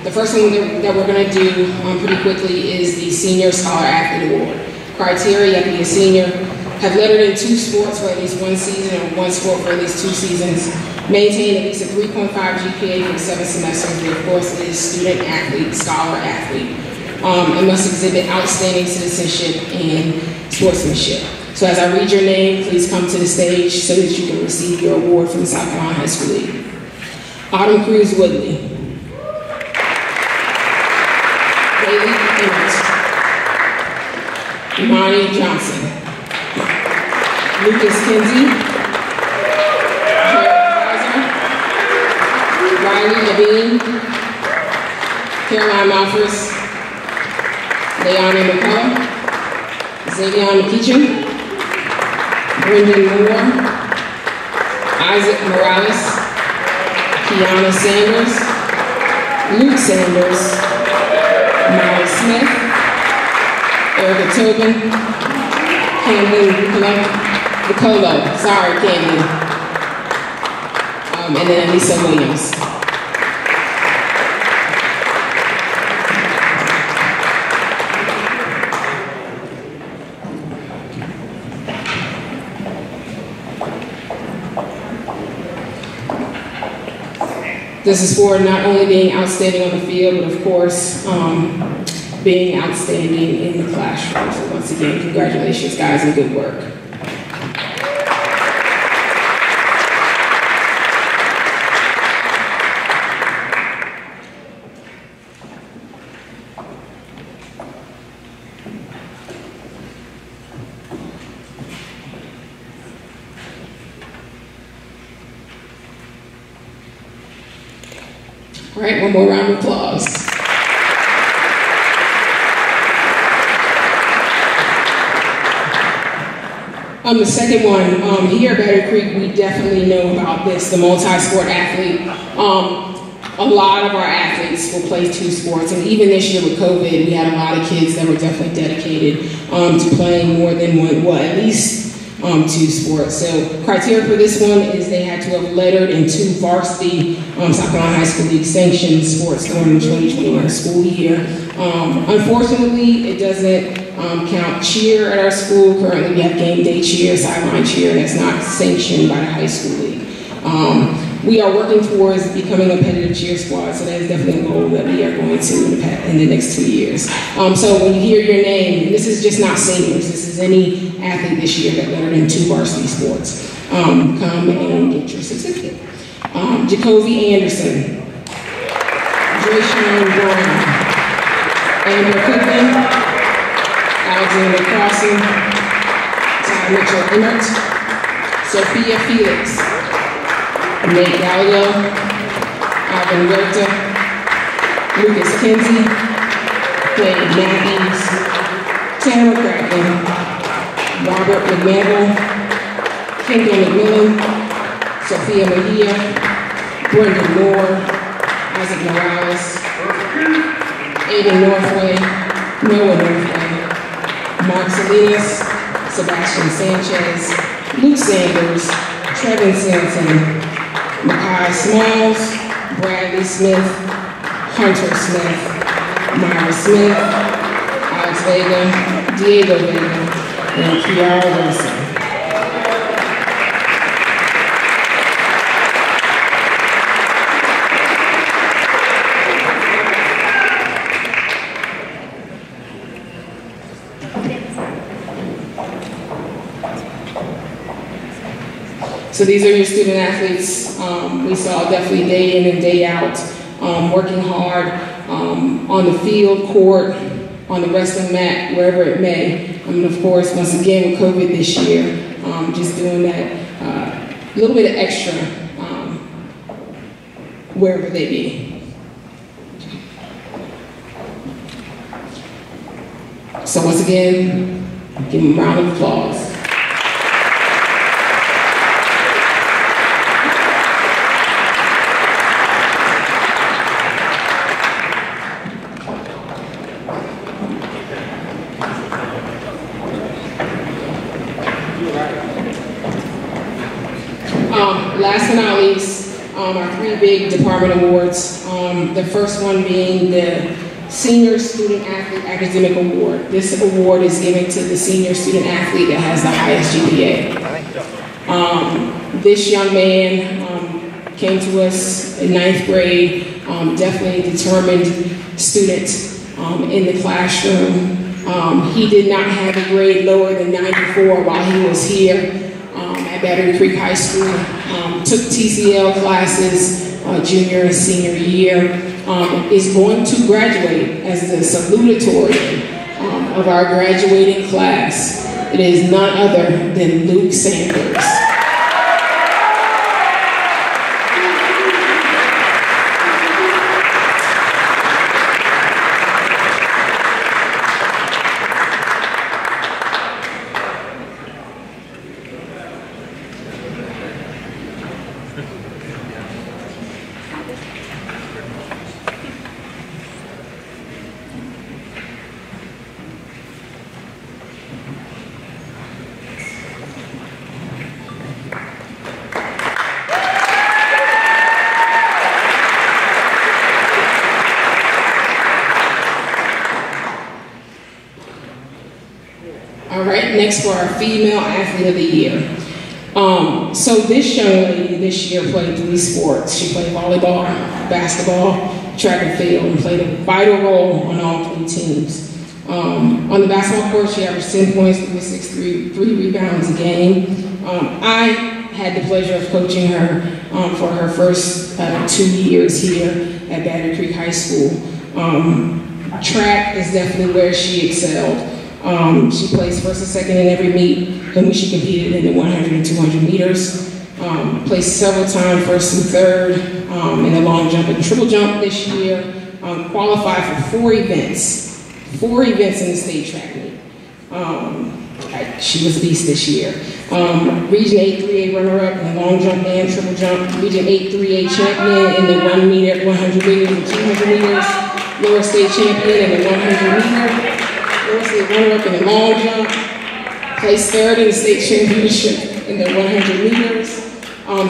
The first one that we're going to do pretty quickly is the Senior Scholar Athlete Award. Criteria: you have to be a senior, have lettered in 2 sports for at least 1 season or 1 sport for at least 2 seasons, maintain at least a 3.5 GPA for 7 semesters, and of course is student athlete, scholar athlete. And must exhibit outstanding citizenship and sportsmanship. So as I read your name, please come to the stage so that you can receive your award from the South Carolina High School League. Autumn Cruz Woodley. Bailey Emmett. Imani Johnson. Lucas Kinsey. Jared Kaiser. Riley Levine. Caroline Malfors. Leona McCullough, Xavion McEachin, Brendan Moore, Isaac Morales, Kiana Sanders, Luke Sanders, Molly Smith, Erica Tobin, Camden Vicolo, sorry Camden, and then Lisa Williams. This is for not only being outstanding on the field, but of course, being outstanding in the classroom. So once again, congratulations guys and good work. All right, one more round of applause. The second one, here at Battery Creek, we definitely know about this, the multi-sport athlete. A lot of our athletes will play 2 sports, and even this year with COVID, we had a lot of kids that were definitely dedicated to playing more than at least 2 sports. So criteria for this one is they had to have lettered in 2 varsity South Carolina High School League sanctioned sports during the 2021 school year. Unfortunately, it doesn't count cheer at our school. Currently, we have game day cheer, sideline cheer, and it's not sanctioned by the high school league. We are working towards becoming a competitive cheer squad, so that is definitely a goal that we are going to in the next 2 years. So when you hear your name, this is just not seniors, this is any athlete this year that lettered in 2 varsity sports. Come and get your certificate. Jacoby Anderson, Drayshawn Brown, Amber Cookman, Alexander Crossing, Ty Mitchell Emmert, Sophia Felix, Nate Gallagher, Alvin Werta, Lucas Kinsey played Matthews, Tanner Cracken, Robert McMantle, Kendall McMillan, Sophia Mejia, Brendan Moore, Isaac Morales, Aiden Northway, Noah Northway, Mark Salinas, Sebastian Sanchez, Luke Sanders, Trevin Sanson, Makai Smalls, Bradley Smith, Hunter Smith, Myra Smith, Alex Vega, Diego Vega, and Kiara Wilson. So these are your student athletes. We saw definitely day in and day out, working hard on the field, court, on the wrestling mat, wherever it may. And of course, once again with COVID this year, just doing that little bit of extra wherever they be. So once again, give them a round of applause. Last but not least, our three big department awards. The first one being the Senior Student Athlete Academic Award. This award is given to the senior student athlete that has the highest GPA. This young man came to us in 9th grade, definitely a determined student in the classroom. He did not have a grade lower than 94 while he was here at Battery Creek High School. Took TCL classes junior and senior year. Is going to graduate as the salutatorian of our graduating class. It is none other than Luke Sanders. Next for our Female Athlete of the Year. So this young lady this year played 3 sports. She played volleyball, basketball, track and field, and played a vital role on all 3 teams. On the basketball court, she averaged 10 points, 3 assists, 3 rebounds a game. I had the pleasure of coaching her for her first 2 years here at Battery Creek High School. Track is definitely where she excelled. She placed first and second in every meet in which she competed in the 100 and 200 meters. Placed several times first and third in the long jump and triple jump this year. Qualified for 4 events in the state track meet. She was a beast this year. Region 8 3A runner-up in the long jump and triple jump. Region 8 3A champion in the 100 meters and 200 meters. Lower state champion in the 100 meter. Runner-up in the long jump, placed 3rd in the state championship in the 100 meters,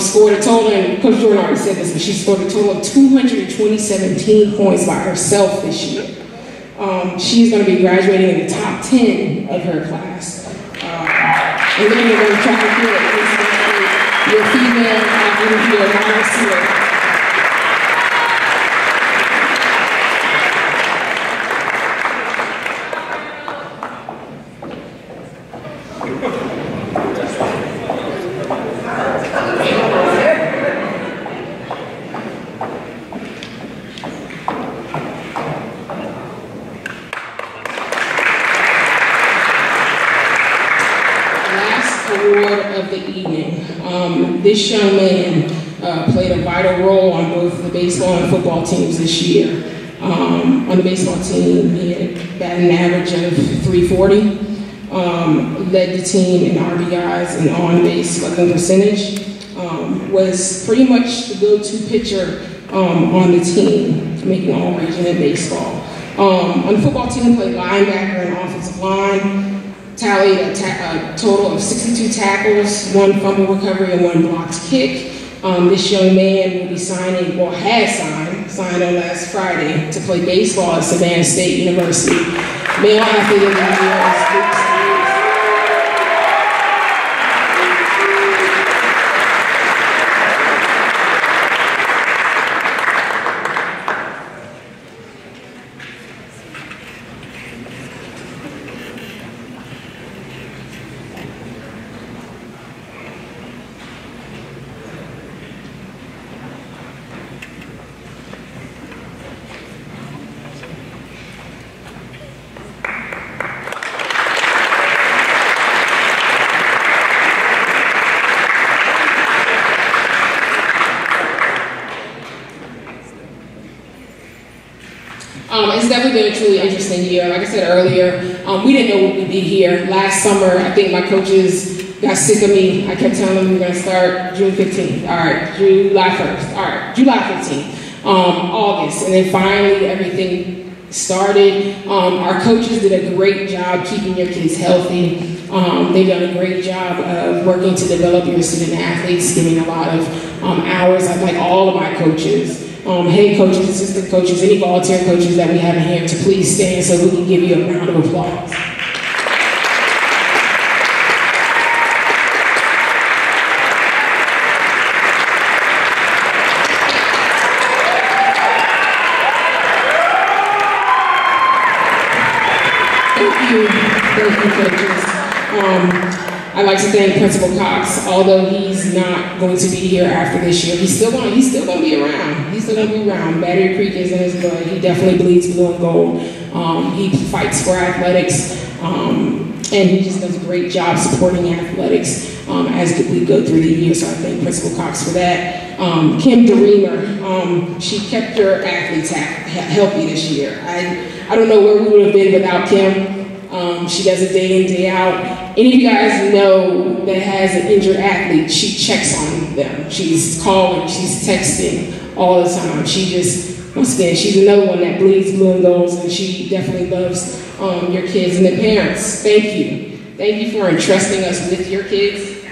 scored a total, and Coach Jordan already said this, but she scored a total of 217 points by herself this year. She's going to be graduating in the top 10 of her class. And then we're going to track and field your female athlete of the year, Myra Smith. This young man played a vital role on both the baseball and football teams this year. On the baseball team, he had batting average of .340. Led the team in RBIs and on-base slugging percentage. Was pretty much the go-to pitcher on the team, making all region in baseball. On the football team, he played linebacker and offensive line, tallied a total of 62 tackles, 1 fumble recovery, and 1 blocked kick. This young man will be signing, or has signed on last Friday to play baseball at Savannah State University. Male athlete of the year is Luke Stevens. It's definitely been a truly interesting year. Like I said earlier, we didn't know we'd be here. Last summer, I think my coaches got sick of me. I kept telling them we were going to start June 15th. All right, July 1st. All right, July 15th. August. And then finally everything started. Our coaches did a great job keeping your kids healthy. They've done a great job of working to develop your student athletes, giving a lot of hours. I'd like all of my coaches, head coaches, assistant coaches, any volunteer coaches that we have in here to please stand so we can give you a round of applause. Thank you, coaches. I'd like to thank Principal Cox. Although he's not going to be here after this year, he's still going to be around. He's still going to be around. Battery Creek is in his blood. He definitely bleeds blue and gold. He fights for athletics, and he just does a great job supporting athletics as we go through the year. So I thank Principal Cox for that. Kim DeReamer, she kept your athletes healthy this year. I don't know where we would have been without Kim. She does it day in, day out. Any of you guys know that has an injured athlete, she checks on them. She's calling, she's texting all the time. She just, once again, she's another one that bleeds blue and golds, and she definitely loves your kids and their parents. Thank you. Thank you for entrusting us with your kids.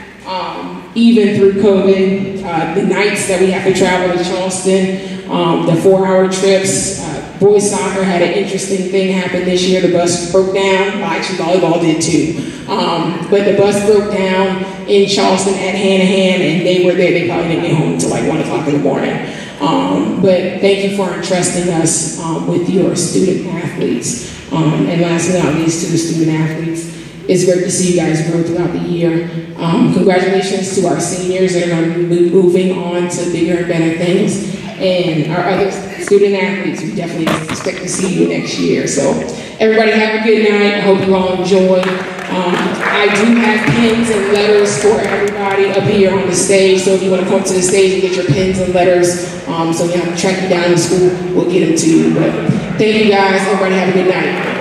Even through COVID, the nights that we have to travel to Charleston, the 4-hour trips. Boys soccer had an interesting thing happen this year. The bus broke down. Well, actually, volleyball did too. But the bus broke down in Charleston at Hanahan, and they were there. They probably didn't get home until like 1 o'clock in the morning. But thank you for entrusting us with your student athletes. And last but not least, to the student athletes. It's great to see you guys grow throughout the year. Congratulations to our seniors that are going to be moving on to bigger and better things. And our other student athletes, we definitely expect to see you next year. So everybody have a good night. I hope you all enjoy. I do have pins and letters for everybody up here on the stage. So if you want to come to the stage and get your pins and letters, so we have to track you down in school, we'll get them to you. But thank you guys. Everybody have a good night.